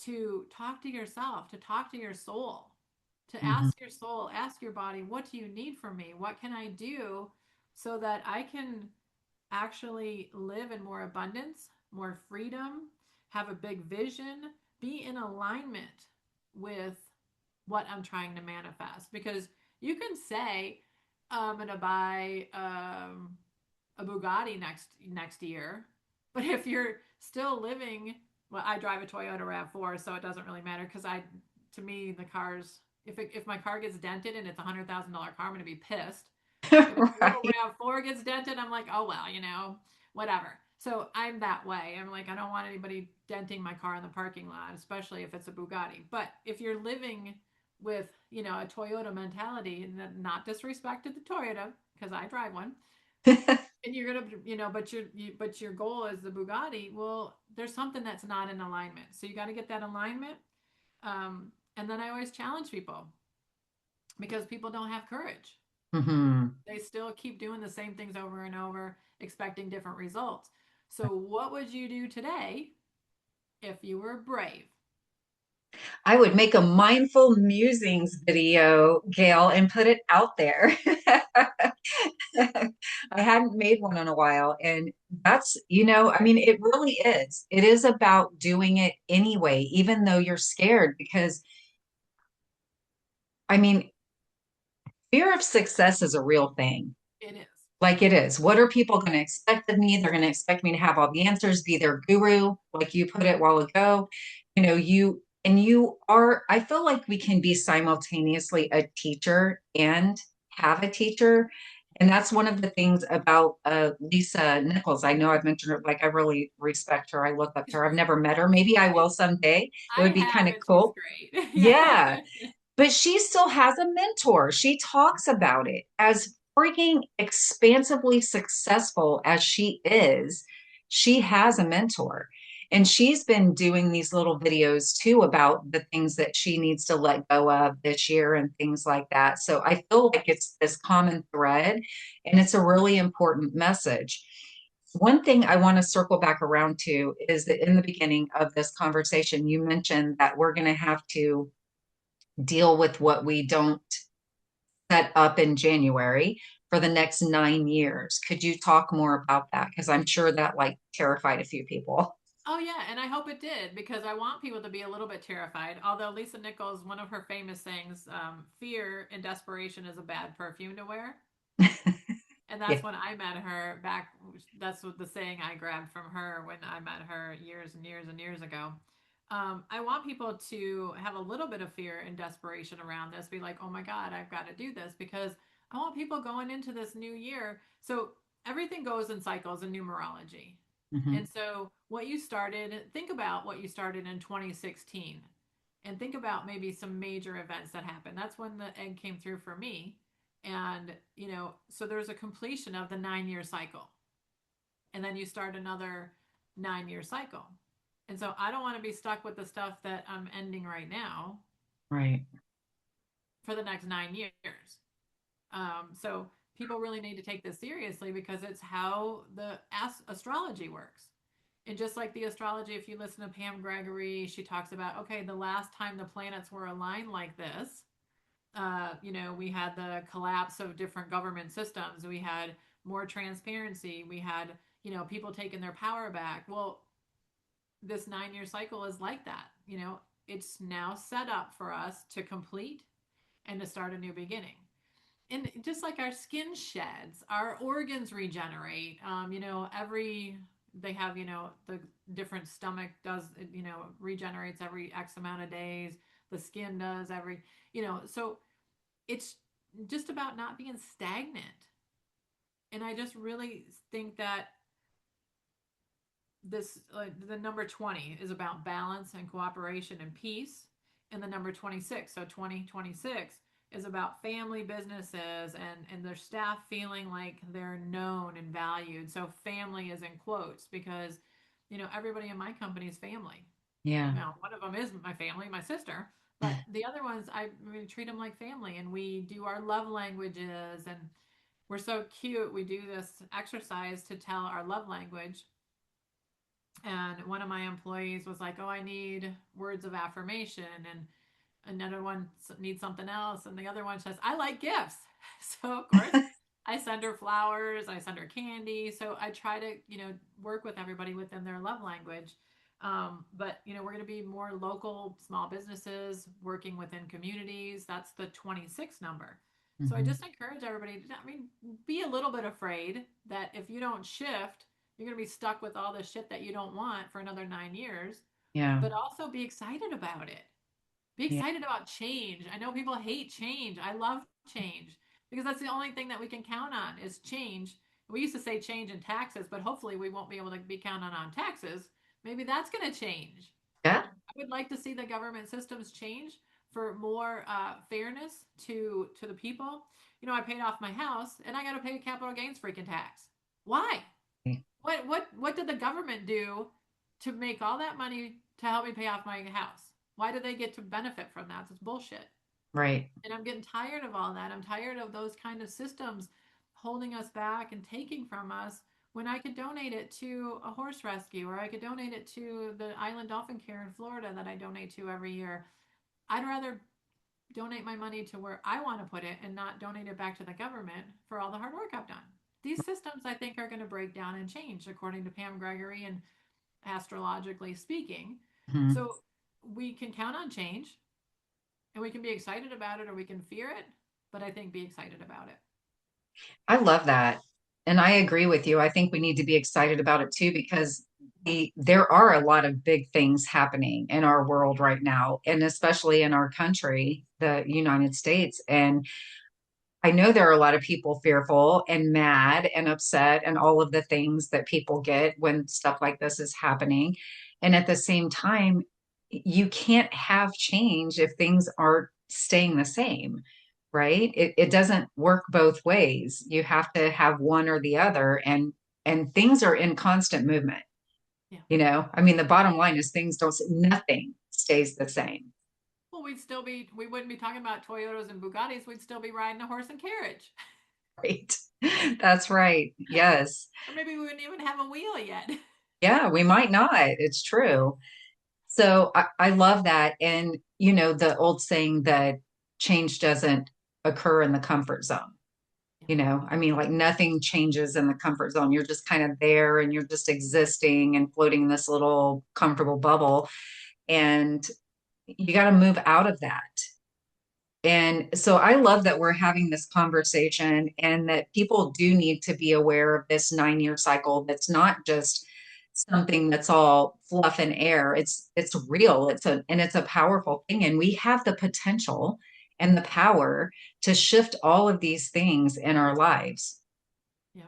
to talk to yourself, to talk to your soul, to Hmm. ask your soul, ask your body, what do you need from me? What can I do so that I can actually live in more abundance, more freedom, have a big vision, be in alignment with what I'm trying to manifest? Because you can say, I'm going to buy a Bugatti next year, but if you're still living, well, I drive a Toyota Rav4, so it doesn't really matter because to me, the cars, if my car gets dented and it's $100,000 car, I'm going to be pissed. If my little Right. RAV4 gets dented, I'm like, oh well, whatever. So I'm that way. I'm like, I don't want anybody denting my car in the parking lot, especially if it's a Bugatti. But if you're living with, a Toyota mentality, and not disrespect to the Toyota, because I drive one, and you're gonna, but your goal is the Bugatti. Well, there's something that's not in alignment. So you got to get that alignment. And then I always challenge people because people don't have courage. Hmm. They still keep doing the same things over and over, expecting different results. So, what would you do today if you were brave? I would make a mindful musings video, Gail, and put it out there. I hadn't made one in a while. And I mean, it really is. It is about doing it anyway, even though you're scared, because I mean, fear of success is a real thing. It is. Like it is. What are people going to expect of me? They're going to expect me to have all the answers, be their guru, like you put it a while ago. You are, I feel like we can be simultaneously a teacher and have a teacher. And that's one of the things about Lisa Nichols. I know I've mentioned her, like I really respect her. I look up to her. I've never met her. Maybe I will someday. It I would be kind have, of and she's cool. great. Yeah. Yeah, but she still has a mentor. She talks about it as freaking expansively successful as she is. She has a mentor. And she's been doing these little videos too about the things that she needs to let go of this year and things like that. So I feel like it's this common thread and it's a really important message. One thing I want to circle back around to is that in the beginning of this conversation, you mentioned that we're going to have to deal with what we don't set up in January for the next 9 years. Could you talk more about that? Because I'm sure that like terrified a few people. Oh, yeah. And I hope it did because I want people to be a little bit terrified. Although Lisa Nichols, one of her famous sayings, fear and desperation is a bad perfume to wear. And Yeah. that's when I met her back. That's what the saying I grabbed from her when I met her years and years and years ago. I want people to have a little bit of fear and desperation around this, be like, oh my God, I've got to do this because I want people going into this new year. So everything goes in cycles in numerology. Mhm. And so, think about what you started in 2016 and think about maybe some major events that happened. That's when the egg came through for me. And, so there's a completion of the 9-year cycle. And then you start another 9 year cycle. And so I don't want to be stuck with the stuff that I'm ending right now Right. for the next 9 years. So people really need to take this seriously because it's how the astrology works. And just like the astrology, if you listen to Pam Gregory, she talks about, okay, the last time the planets were aligned like this, we had the collapse of different government systems. We had more transparency. We had, people taking their power back. Well, this 9 year cycle is like that. It's now set up for us to complete and to start a new beginning. And just like our skin sheds, our organs regenerate. Every they have, the different stomach does, regenerates every X amount of days. The skin does every, so it's just about not being stagnant. And I just really think that the number 20 is about balance and cooperation and peace, and the number 26, so 2026, is about family businesses and their staff feeling like they're known and valued. So family is in quotes because everybody in my company is family. Yeah. Now one of them is my family, my sister, but the other ones we treat them like family, and we do our love languages, and we're so cute. We do this exercise to tell our love language, and one of my employees was like, "Oh, I need words of affirmation," and another one needs something else, and the other one says, "I like gifts." So of course, I send her flowers, I send her candy. So I try to work with everybody within their love language. But we're going to be more local, small businesses working within communities. That's the 26 number. So I Hmm. just encourage everybody to, be a little bit afraid that if you don't shift, you're going to be stuck with all the shit that you don't want for another 9 years, Yeah. but also be excited about it. Be Yeah. excited about change. I know people hate change. I love change because that's the only thing that we can count on is change. We used to say change in taxes, but hopefully we won't be able to be counting on taxes. Maybe that's going to change. Yeah. I would like to see the government systems change for more fairness to the people. I paid off my house and I got to pay a capital gains freaking tax. Why? What did the government do to make all that money to help me pay off my house? Why do they get to benefit from that? It's bullshit. Right. And I'm getting tired of all that. I'm tired of those kind of systems holding us back and taking from us when I could donate it to a horse rescue, or I could donate it to the island dolphin care in Florida that I donate to every year. I'd rather donate my money to where I want to put it and not donate it back to the government for all the hard work I've done. These systems, I think, are going to break down and change, according to Pam Gregory and astrologically speaking. Hmm. So we can count on change, and we can be excited about it or we can fear it, but I think be excited about it. I love that. And I agree with you. I think we need to be excited about it too, because there are a lot of big things happening in our world right now, and especially in our country, the United States. And I know there are a lot of people fearful and mad and upset and all of the things that people get when stuff like this is happening. And at the same time, you can't have change if things aren't staying the same, right? It doesn't work both ways. You have to have one or the other, and things are in constant movement. Yeah. I mean, the bottom line is things don't, nothing stays the same. Well, we wouldn't be talking about Toyotas and Bugattis. We'd still be riding a horse and carriage. Right. That's right. Yes. Or maybe we wouldn't even have a wheel yet. Yeah, we might not. It's true. So I love that. And, the old saying that change doesn't occur in the comfort zone. Yeah. I mean, like nothing changes in the comfort zone. You're just kind of there and you're just existing and floating in this little comfortable bubble. And you got to move out of that. And so I love that we're having this conversation and that people do need to be aware of this 9 year cycle. That's not just something that's all fluff and air. It's real. It's a powerful thing. And we have the potential and the power to shift all of these things in our lives. Yeah.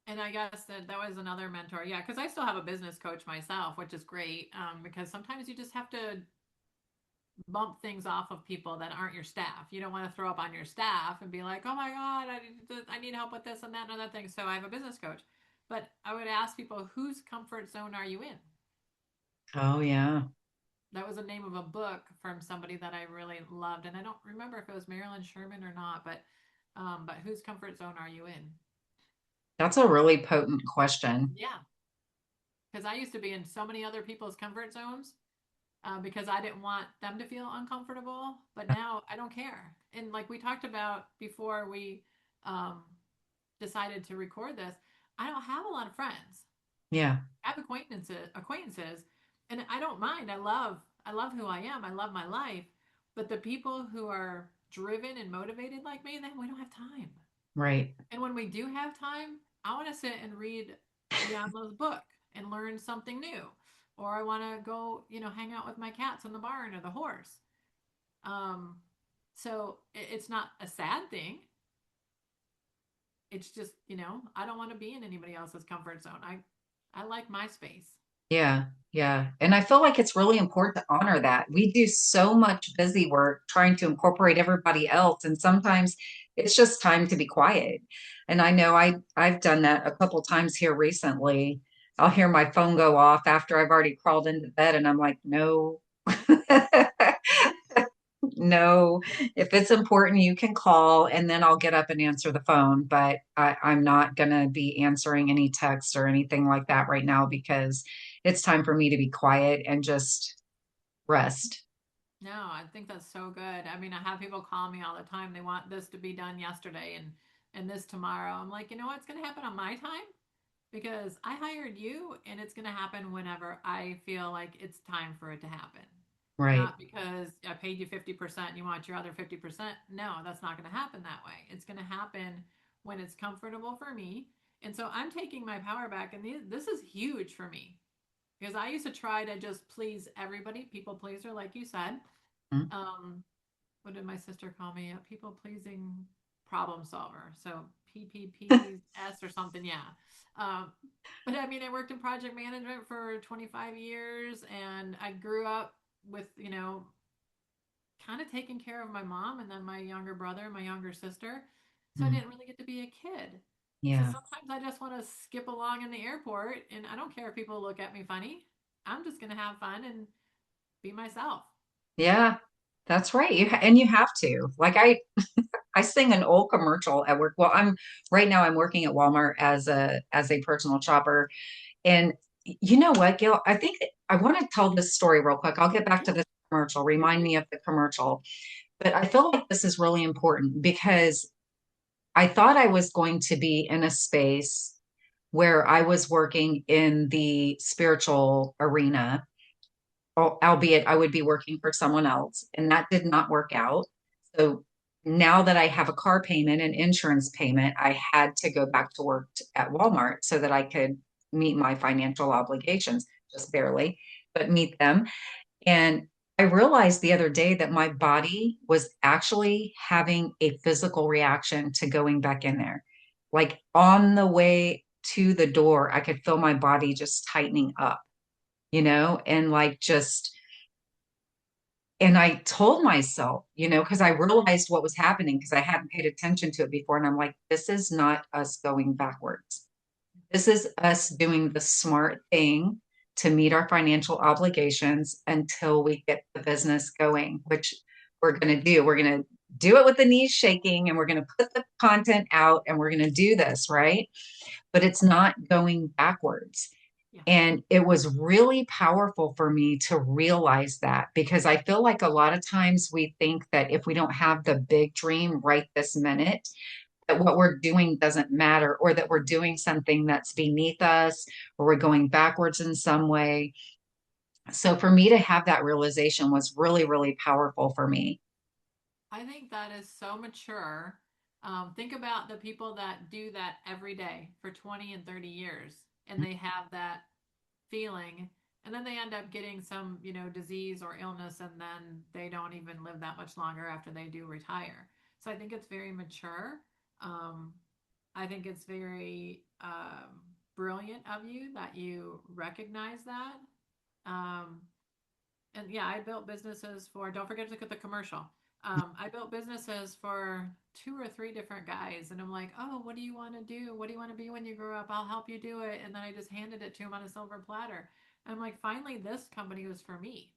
And I guess that was another mentor. Yeah, because I still have a business coach myself, which is great. Because sometimes you just have to bump things off of people that aren't your staff. You don't want to throw up on your staff and be like, "Oh my God, I need help with this and that and other thing." So I have a business coach, But I would ask people, whose comfort zone are you in? Oh, yeah. That was the name of a book from somebody that I really loved, and I don't remember if it was Marilyn Sherman or not. But whose comfort zone are you in? That's a really potent question. Yeah, because I used to be in so many other people's comfort zones because I didn't want them to feel uncomfortable. But now I don't care. And like we talked about before we um, decided to record this, I don't have a lot of friends. Yeah, I have acquaintances, and I don't mind. I love who I am. I love my life. But the people who are driven and motivated like me, then we don't have time. right. And when we do have time, I want to sit and read Iyanla's book and learn something new. Or I want to go, hang out with my cats in the barn or the horse. Um, so it's not a sad thing. It's just, I don't want to be in anybody else's comfort zone. I like my space. Yeah, yeah. And I feel like it's really important to honor that. We do so much busy work trying to incorporate everybody else, and sometimes it's just time to be quiet. And I know I've done that a couple times here recently. I'll hear my phone go off after I've already crawled into bed, and I'm like, no. No, if it's important, you can call and then I'll get up and answer the phone. But I'm not going to be answering any text or anything like that right now because it's time for me to be quiet and just rest. No, I think that's so good. I mean, I have people call me all the time. They want this to be done yesterday and this tomorrow. I'm like, you know what's going to happen on my time? Because I hired you and it's going to happen whenever I feel like it's time for it to happen. Right. Not because I paid you 50% and you want your other 50%. No, that's not going to happen that way. It's going to happen when it's comfortable for me. And so I'm taking my power back. And this is huge for me because I used to try to just please everybody, people pleaser, like you said. Mm. Um, what did my sister call me? A people pleasing problem solver. So PPPS or something. Yeah. Um, but I mean, I worked in project management for 25 years and I grew up with, kind of taking care of my mom and then my younger brother and my younger sister. So I Mm. didn't really get to be a kid. So Yeah. sometimes I just want to skip along in the airport and I don't care if people look at me funny. I'm just going to have fun and be myself. Yeah. That's right. And you have to. Like I sing an old commercial at work. Well, I'm right now I'm working at Walmart as a personal shopper. And you know what, Gail? I think I want to tell this story real quick. I'll get back to Yeah. this commercial. Remind me of the commercial. But I feel like this is really important because I thought I was going to be in a space where I was working in the spiritual arena, albeit I would be working for someone else. And that did not work out. So now that I have a car payment and insurance payment, I had to go back to work at Walmart so that I could meet my financial obligations, just barely, but meet them. And I realized the other day that my body was actually having a physical reaction to going back in there. Like on the way to the door, I could feel my body just tightening up, and like just, and I told myself, because I realized what was happening because I hadn't paid attention to it before. And I'm like, this is not us going backwards. This is us doing the smart thing to meet our financial obligations until we get the business going, which we're going to do. We're going to do it with the knees shaking and we're going to put the content out and we're going to do this, right? But it's not going backwards. Yeah. And it was really powerful for me to realize that because I feel like a lot of times we think that if we don't have the big dream right this minute, that what we're doing doesn't matter or that we're doing something that's beneath us or we're going backwards in some way. So for me to have that realization was really, really powerful for me. I think that is so mature. Think about the people that do that every day for 20 and 30 years, and they have that feeling, and then they end up getting some, disease or illness, and then they don't even live that much longer after they do retire. So I think it's very mature. Um, I think it's very brilliant of you that you recognize that. Um, and yeah, I built businesses for, don't forget to look at the commercial. I built businesses for two or three different guys, and I'm like, oh, what do you want to do? What do you want to be when you grow up? I'll help you do it. And then I just handed it to him on a silver platter. I'm like, finally, this company was for me.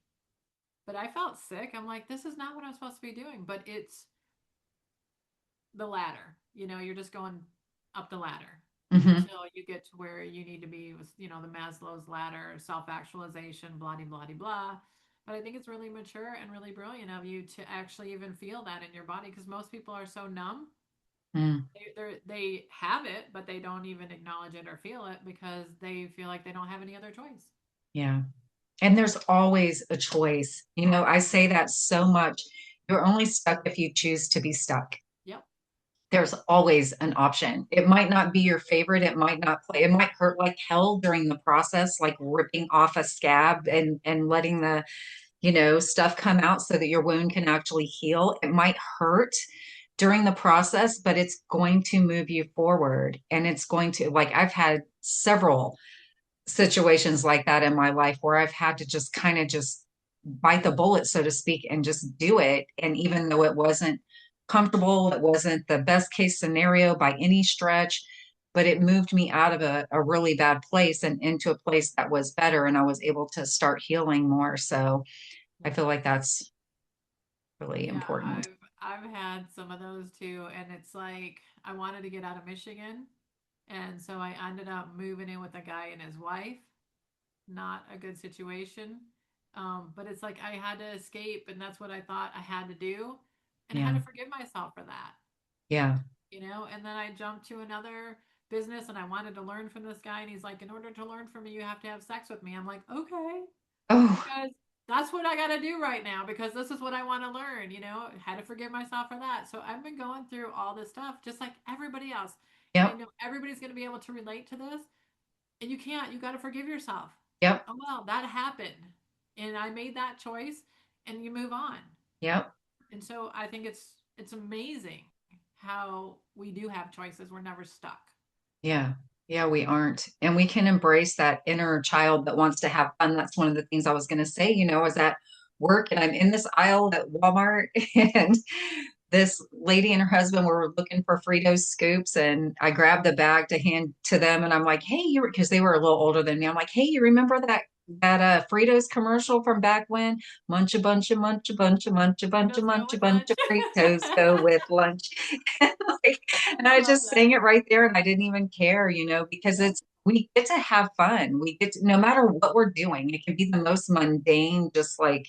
But I felt sick. I'm like, this is not what I'm supposed to be doing. But it's the ladder. You're just going up the ladder Hmm. until you get to where you need to be with, the Maslow's ladder, self actualization, blah, blah, blah, blah. But I think it's really mature and really brilliant of you to actually even feel that in your body because most people are so numb. Mm, They have it, but they don't even acknowledge it or feel it because they feel like they don't have any other choice. yeah. And there's always a choice. I say that so much. You're only stuck if you choose to be stuck. Yep. There's always an option. It might not be your favorite. It might not play. It might hurt like hell during the process, like ripping off a scab and letting the, stuff come out so that your wound can actually heal. It might hurt during the process, but it's going to move you forward. And it's going to, like, I've had several situations like that in my life where I've had to just kind of just bite the bullet, so to speak, and just do it. And even though it wasn't comfortable, it wasn't the best case scenario by any stretch, but it moved me out of a really bad place and into a place that was better. And I was able to start healing more. So I Yeah. feel like that's really Yeah, important. I've had some of those too, and it's like I wanted to get out of Michigan, and so I ended up moving in with a guy and his wife. Not a good situation. But it's like I had to escape, and that's what I thought I had to do, and I had Yeah. to forgive myself for that, Yeah. And then I jumped to another business, and I wanted to learn from this guy, and he's like, in order to learn from me, you have to have sex with me. I'm like, okay, Oh, because that's what I got to do right now because this is what I want to learn, I had to forgive myself for that. So I've been going through all this stuff just like everybody else. And I yep. know everybody's going to be able to relate to this. And you can't, you got to forgive yourself. Yep. Oh, well, that happened. And I made that choice and you move on. Yep. And so I think it's amazing how we do have choices. We're never stuck. Yeah. Yeah, we aren't. And we can embrace that inner child that wants to have fun. That's one of the things I was going to say, I was at work and I'm in this aisle at Walmart and this lady and her husband were looking for Frito scoops and I grabbed the bag to hand to them and I'm like, "Hey, because they were a little older than me. I'm like, "Hey, you remember that Fritos commercial from back when? Munch a bunch of munch a bunch of munch a bunch of Fritos go munch a with bunch lunch. of Fritos go with lunch." Like, and I I love just sang that. it right there and I didn't even care, because Yep. we get to have fun. We get to, no matter what we're doing, it can be the most mundane, just like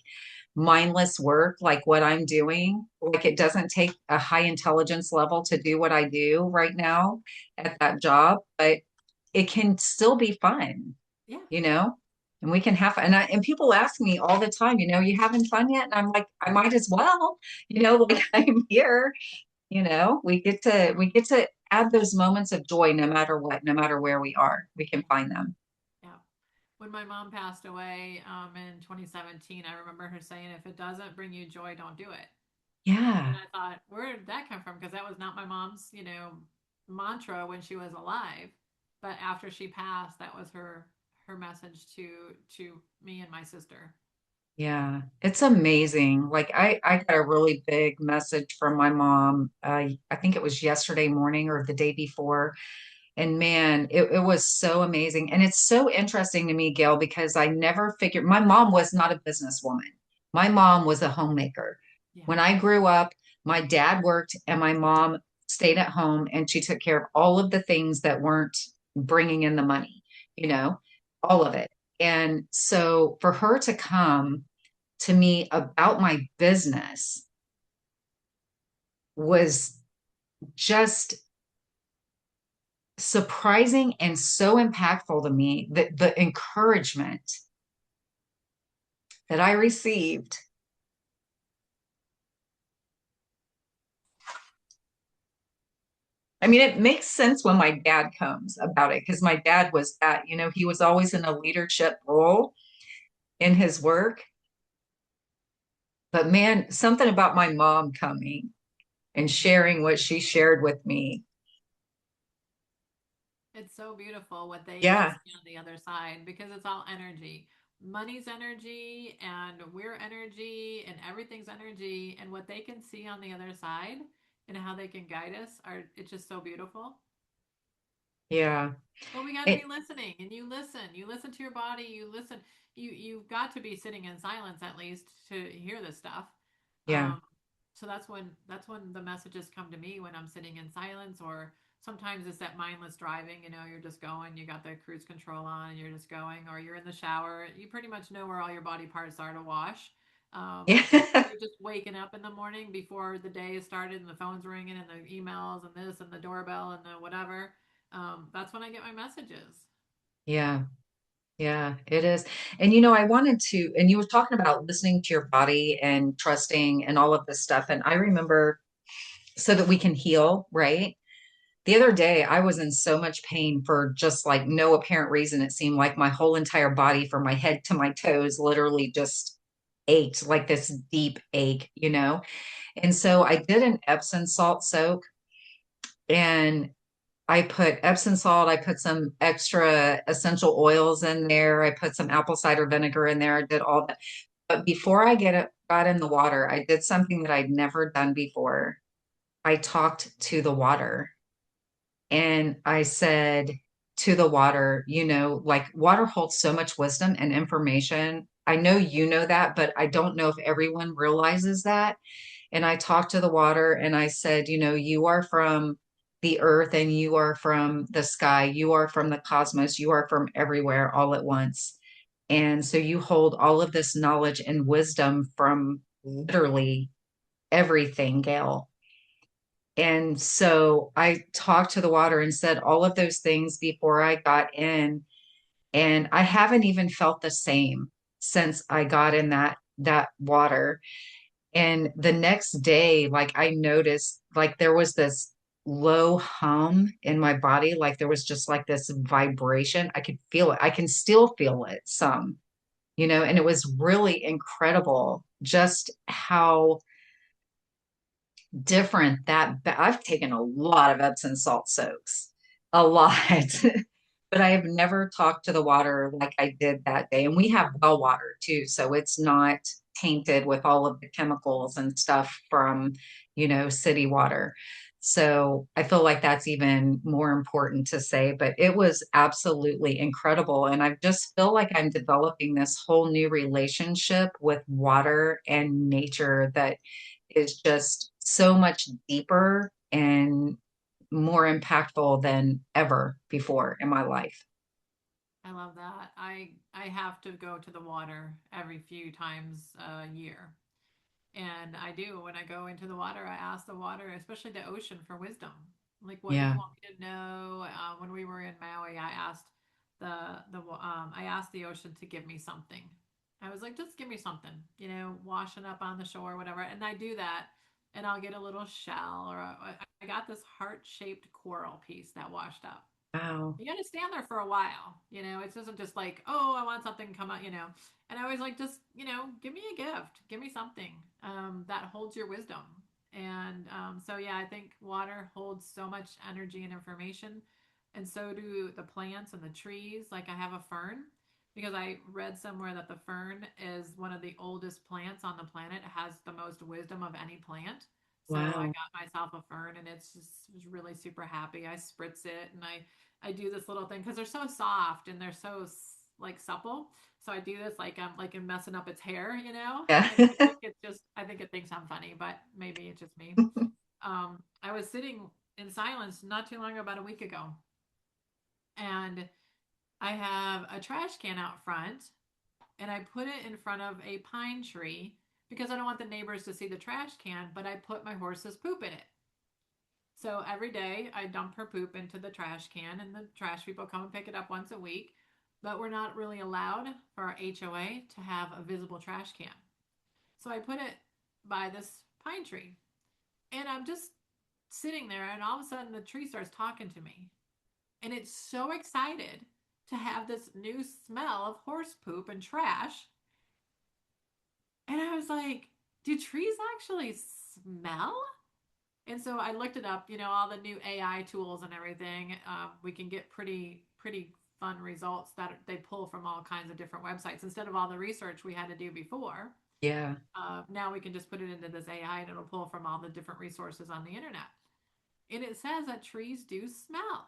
mindless work, like what I'm doing. Like it doesn't take a high intelligence level to do what I do right now at that job, but it can still be fun, Yeah. you know? And we can have, and people ask me all the time, you having fun yet? And I'm like, I might as well, like I'm here, we get to add those moments of joy no matter what, no matter where we are, we can find them. Yeah. When my mom passed away in 2017, I remember her saying, if it doesn't bring you joy, don't do it. And Yeah. I thought, where did that come from? Because that was not my mom's, mantra when she was alive. But after she passed, that was her message to me and my sister. Yeah, it's amazing. Like I got a really big message from my mom. I think it was yesterday morning or the day before. And man, it was so amazing. And it's so interesting to me, Gail, because I never figured my mom was not a businesswoman. My mom was a homemaker. Yeah. When I grew up, my dad worked and my mom stayed at home and she took care of all of the things that weren't bringing in the money, you know, all of it. And so for her to come to me about my business was just surprising and so impactful to me that the encouragement that I received. I mean, it makes sense when my dad comes about it because my dad was that, he was always in a leadership role in his work. But man, something about my mom coming and sharing what she shared with me. It's so beautiful what they can Yeah, see on the other side because it's all energy. money's energy and we're energy and everything's energy, and what they can see on the other side and how they can guide us are it's just so beautiful. Yeah. But we got to be It, listening, and you listen to your body, you listen, you've got to be sitting in silence at least to hear this stuff. yeah. um so that's when the messages come to me, when I'm sitting in silence, or sometimes it's that mindless driving, you're just going, you got the cruise control on and you're just going, or you're in the shower, you pretty much know where all your body parts are to wash. Yeah. You're just waking up in the morning before the day has started and the phone's ringing and the emails and this and the doorbell and the whatever. That's when I get my messages. Yeah. Yeah, it is. And I wanted to, and you were talking about listening to your body and trusting and all of this stuff. And I remember so that we can heal, right? The other day, I was in so much pain for just like no apparent reason. It seemed like my whole entire body, from my head to my toes, literally just ached, like this deep ache. And so I did an Epsom salt soak, and I put Epsom salt, I put some extra essential oils in there, I put some apple cider vinegar in there, I did all that. But before got in the water, I did something that I'd never done before. I talked to the water, and I said to the water, like water holds so much wisdom and information. I know you know that, but I don't know if everyone realizes that. And I talked to the water and I said, you are from the earth and you are from the sky. You are from the cosmos. You are from everywhere all at once. And so you hold all of this knowledge and wisdom from literally everything, Gail. And so I talked to the water and said all of those things before I got in. And I haven't even felt the same since I got in that water. And the next day, like I noticed, like there was this low hum in my body, like there was just like this vibration. I could feel it. I can still feel it and it was really incredible just how different I've taken a lot of Epsom salt soaks, a lot. But I have never talked to the water like I did that day. And we have well water too, so it's not tainted with all of the chemicals and stuff from, city water. So I feel like that's even more important to say, but it was absolutely incredible. And I just feel like I'm developing this whole new relationship with water and nature that is just so much deeper and more impactful than ever before in my life. I love that. I have to go to the water every few times a year. And I do. When I go into the water, I ask the water, especially the ocean, for wisdom. Like, what do you Yeah. want me to know? When we were in Maui, I asked the ocean to give me something. I was like, just give me something, washing up on the shore, whatever. And I do that, and I'll get a little shell, or I got this heart-shaped coral piece that washed up. Wow. You got to stand there for a while. It doesn't just like, oh, I want something come out. And I always like, just, give me a gift, give me something that holds your wisdom. And so, yeah, I think water holds so much energy and information. And so do the plants and the trees. Like, I have a fern because I read somewhere that the fern is one of the oldest plants on the planet. It has the most wisdom of any plant. So I Wow. got myself a fern, and it's just really super happy. I spritz it, and I do this little thing because they're so soft and they're so like supple. So I do this like I'm messing up its hair. Yeah. And I think I think it thinks I'm funny, but maybe it's just me. I was sitting in silence not too long ago, about a week ago, and I have a trash can out front, and I put it in front of a pine tree because I don't want the neighbors to see the trash can, but I put my horse's poop in it. So every day I dump her poop into the trash can, and the trash people come and pick it up once a week. But we're not really allowed for our HOA to have a visible trash can. So I put it by this pine tree, and I'm just sitting there, and all of a sudden the tree starts talking to me. And it's so excited to have this new smell of horse poop and trash. And I was like, do trees actually smell? And so I looked it up, all the new AI tools and everything. We can get pretty fun results that they pull from all kinds of different websites instead of all the research we had to do before. Yeah. Now we can just put it into this AI and it'll pull from all the different resources on the internet. And it says that trees do smell.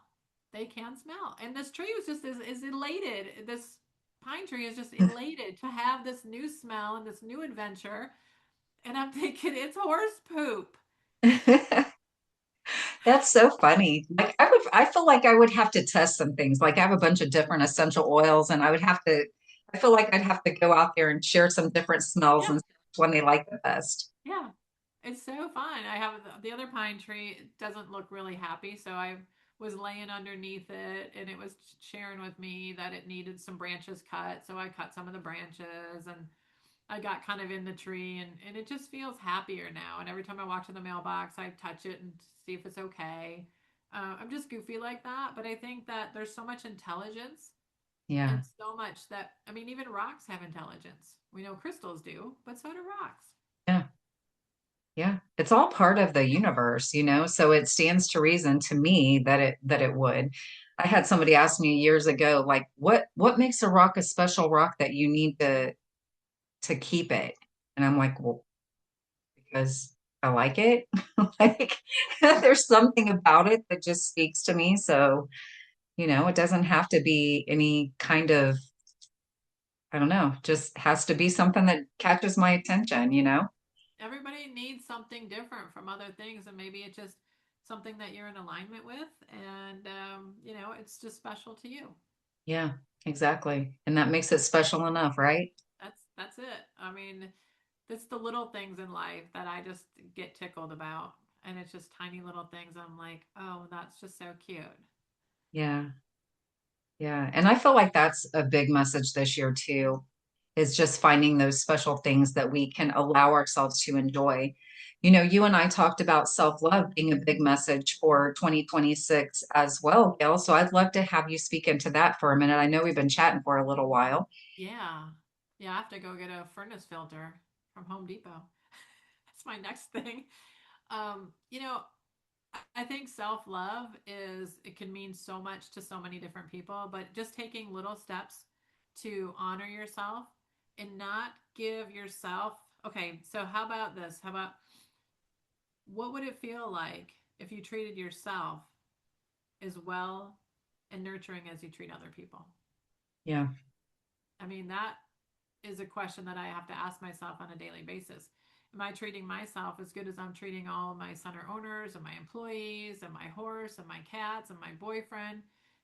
They can smell. And this tree was just is elated. This pine tree is just elated to have this new smell and this new adventure. And I'm thinking it's horse poop. That's so funny. Like I feel like I would have to test some things. Like I have a bunch of different essential oils and I feel like I'd have to go out there and share some different smells Yeah, and see which one they like the best. yeah. It's so fun. I have the other pine tree doesn't look really happy, so I was laying underneath it and it was sharing with me that it needed some branches cut. So I cut some of the branches and I got kind of in the tree and it just feels happier now. And every time I walk to the mailbox, I touch it and see if it's okay. I'm just goofy like that, but I think that there's so much intelligence Yeah. and so much that, I mean, even rocks have intelligence. We know crystals do, but so do rocks. Yeah. Yeah. It's all part of the universe, you know, so it stands to reason to me that it would. I had somebody ask me years ago, like, what makes a rock a special rock that you need to keep it? And I'm like, well, because I like it. Like there's something about it that just speaks to me. So, you know, it doesn't have to be any kind of, I don't know, just has to be something that catches my attention, you know? Everybody needs something different from other things, and maybe it's just something that you're in alignment with, and it's just special to you. Yeah, exactly. And that makes it special enough, right? That's it. I mean, it's the little things in life that I just get tickled about, and it's just tiny little things. I'm like, oh, that's just so cute. Yeah. Yeah. And I feel like that's a big message this year too, is just finding those special things that we can allow ourselves to enjoy. You know, you and I talked about self-love being a big message for 2026 as well, Gail. So I'd love to have you speak into that for a minute. I know we've been chatting for a little while. Yeah, yeah. I have to go get a furnace filter from Home Depot. That's my next thing. You know, I think self love is, it can mean so much to so many different people, but just taking little steps to honor yourself and not give yourself, okay, so how about this? How about what would it feel like if you treated yourself as well and nurturing as you treat other people? Yeah, I mean, that is a question that I have to ask myself on a daily basis. Am I treating myself as good as I'm treating all of my center owners and my employees and my horse and my cats and my boyfriend?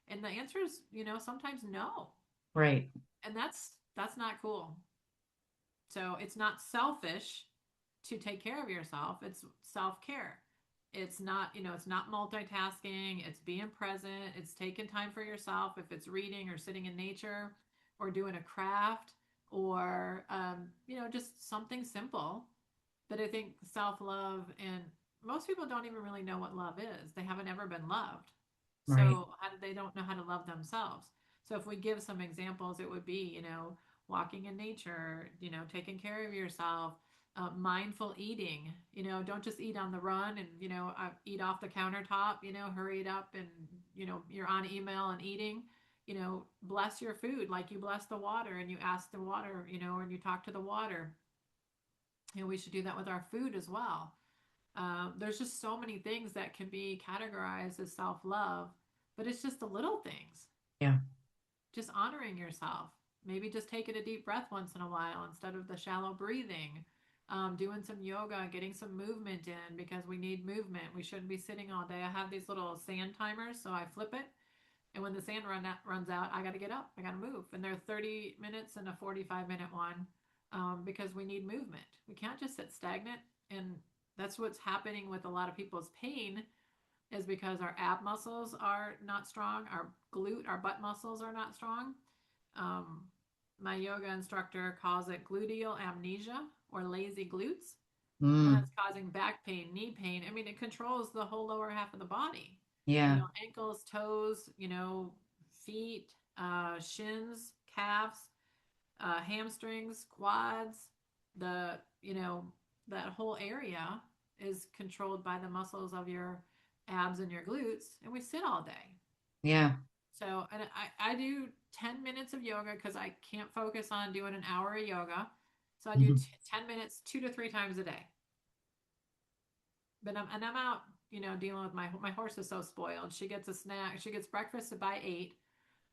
And the answer is, sometimes no. right. And that's not cool. So it's not selfish to take care of yourself. It's self-care. It's not multitasking, it's being present, it's taking time for yourself if it's reading or sitting in nature or doing a craft or just something simple. But I think self-love, and most people don't even really know what love is. They haven't ever been loved. Right. So how do they don't know how to love themselves? So if we give some examples, it would be, walking in nature, taking care of yourself, mindful eating. Don't just eat on the run and eat off the countertop. Hurry it up and you're on email and eating. Bless your food like you bless the water and you ask the water. And you talk to the water. We should do that with our food as well. There's just so many things that can be categorized as self love, but it's just the little things. Yeah. Just honoring yourself. Maybe just taking a deep breath once in a while instead of the shallow breathing. Doing some yoga, getting some movement in because we need movement. We shouldn't be sitting all day. I have these little sand timers, so I flip it. And when the sand runs out, I got to get up. I got to move. And they're 30 minutes and a 45-minute one because we need movement. We can't just sit stagnant. And that's what's happening with a lot of people's pain is because our ab muscles are not strong. Our butt muscles are not strong. Um, my yoga instructor calls it gluteal amnesia or lazy glutes. And Mm, that's causing back pain, knee pain. I mean, it controls the whole lower half of the body. yeah. Ankles, toes, feet, shins, calves, hamstrings, quads, the, that whole area is controlled by the muscles of your abs and your glutes. And we sit all day. Yeah. So, and I do 10 minutes of yoga because I can't focus on doing an hour of yoga. So I do Mhm. 10 minutes 2 to 3 times a day. But I'm out, dealing with my horse is so spoiled. She gets a snack. She gets breakfast by 8,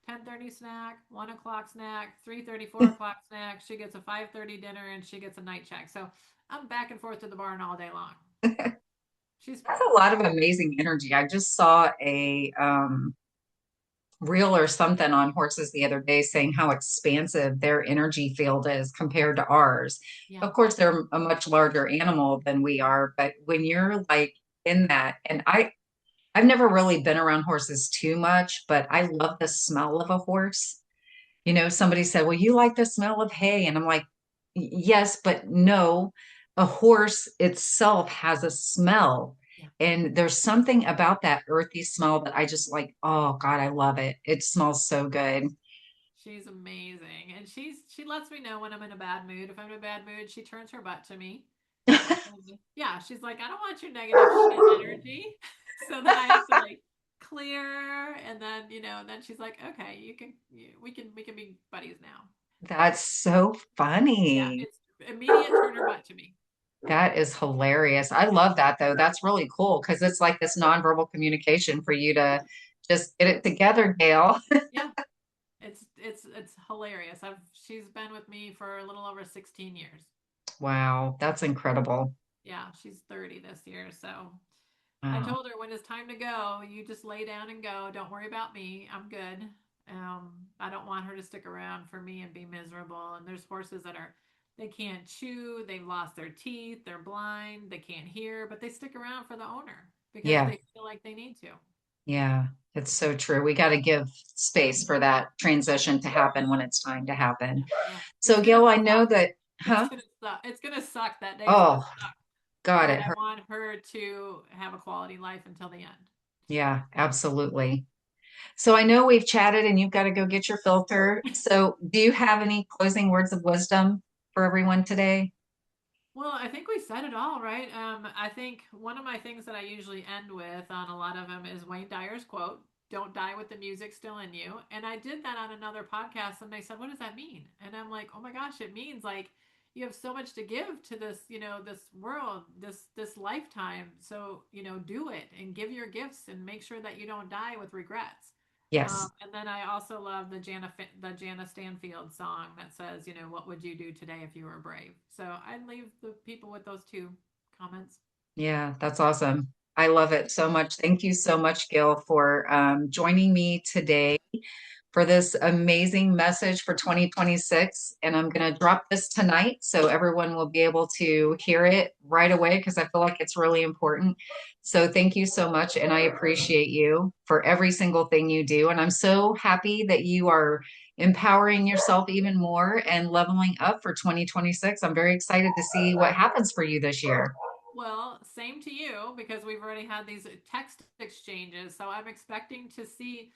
10:30 snack, 1 o'clock snack, 3:30, 4 o'clock snack. She gets a 5:30 dinner and she gets a night check. So I'm back and forth to the barn all day long. She's That's a spoiled. lot of amazing energy. I just saw a reel or something on horses the other day saying how expansive their energy field is compared to ours. Yeah. Of course, they're a much larger animal than we are, but when you're like in that, and I've never really been around horses too much, but I love the smell of a horse. Somebody said, "Well, you like the smell of hay." And I'm like, Yes, but no, a horse itself has a smell. Yeah. And there's something about that earthy smell that I just like, oh God, I love it. It smells so good. She's amazing. And she lets me know when I'm in a bad mood. If I'm in a bad mood, she turns her butt to me. And yeah, she's like, I don't want your negative shit energy. So then I have to like clear, and then and then she's like, okay, we can be buddies now. That's so Yeah, funny. it's immediate turn her butt to me. That is hilarious. I love that though. That's really cool because it's like this nonverbal communication for you to Yeah, just get it together, Gail. yeah. It's hilarious. I've She's been with me for a little over 16 years. Wow, that's incredible. Yeah, she's 30 this year, so I Wow. told her when it's time to go, you just lay down and go. Don't worry about me. I'm good. I don't want her to stick around for me and be miserable. And there's horses that they can't chew, they've lost their teeth, they're blind, they can't hear, but they stick around for the owner because Yeah, they feel like they need to. yeah, it's so true. We got to give space for that transition to happen when it's time to happen. Yeah, it's So, gonna Gail, I know suck. that, It's huh? gonna suck. It's gonna suck. That day is gonna Oh, suck. God, But it I hurt. want her to have a quality life until the end. Yeah, absolutely. So, I know we've chatted and you've got to go get your filter. So, do you have any closing words of wisdom for everyone today? Well, I think we said it all, right? I think one of my things that I usually end with on a lot of them is Wayne Dyer's quote, "Don't die with the music still in you." And I did that on another podcast, and they said, "What does that mean?" And I'm like, "Oh my gosh, it means like you have so much to give to this, this world, this lifetime. So, do it and give your gifts and make sure that you don't die with regrets." Yes. And then I also love the Jana Stanfield song that says, "What would you do today if you were brave?" So I'd leave the people with those two comments. Yeah, that's awesome. I love it so much. Thank you so much, Gail, for joining me today for this amazing message for 2026. And I'm going to drop this tonight so everyone will be able to hear it right away because I feel like it's really important. So thank you so much. And I appreciate you for every single thing you do. And I'm so happy that you are empowering yourself even more and leveling up for 2026. I'm very excited to see what happens for you this year. Well, same to you because we've already had these text exchanges. So I'm expecting to see,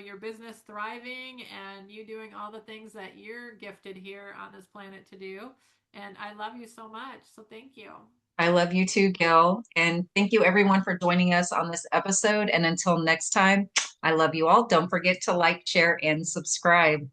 your business thriving and you doing all the things that you're gifted here on this planet to do. And I love you so much. So thank you. I love you too, Gil. And thank you everyone for joining us on this episode. And until next time, I love you all. Don't forget to like, share, and subscribe.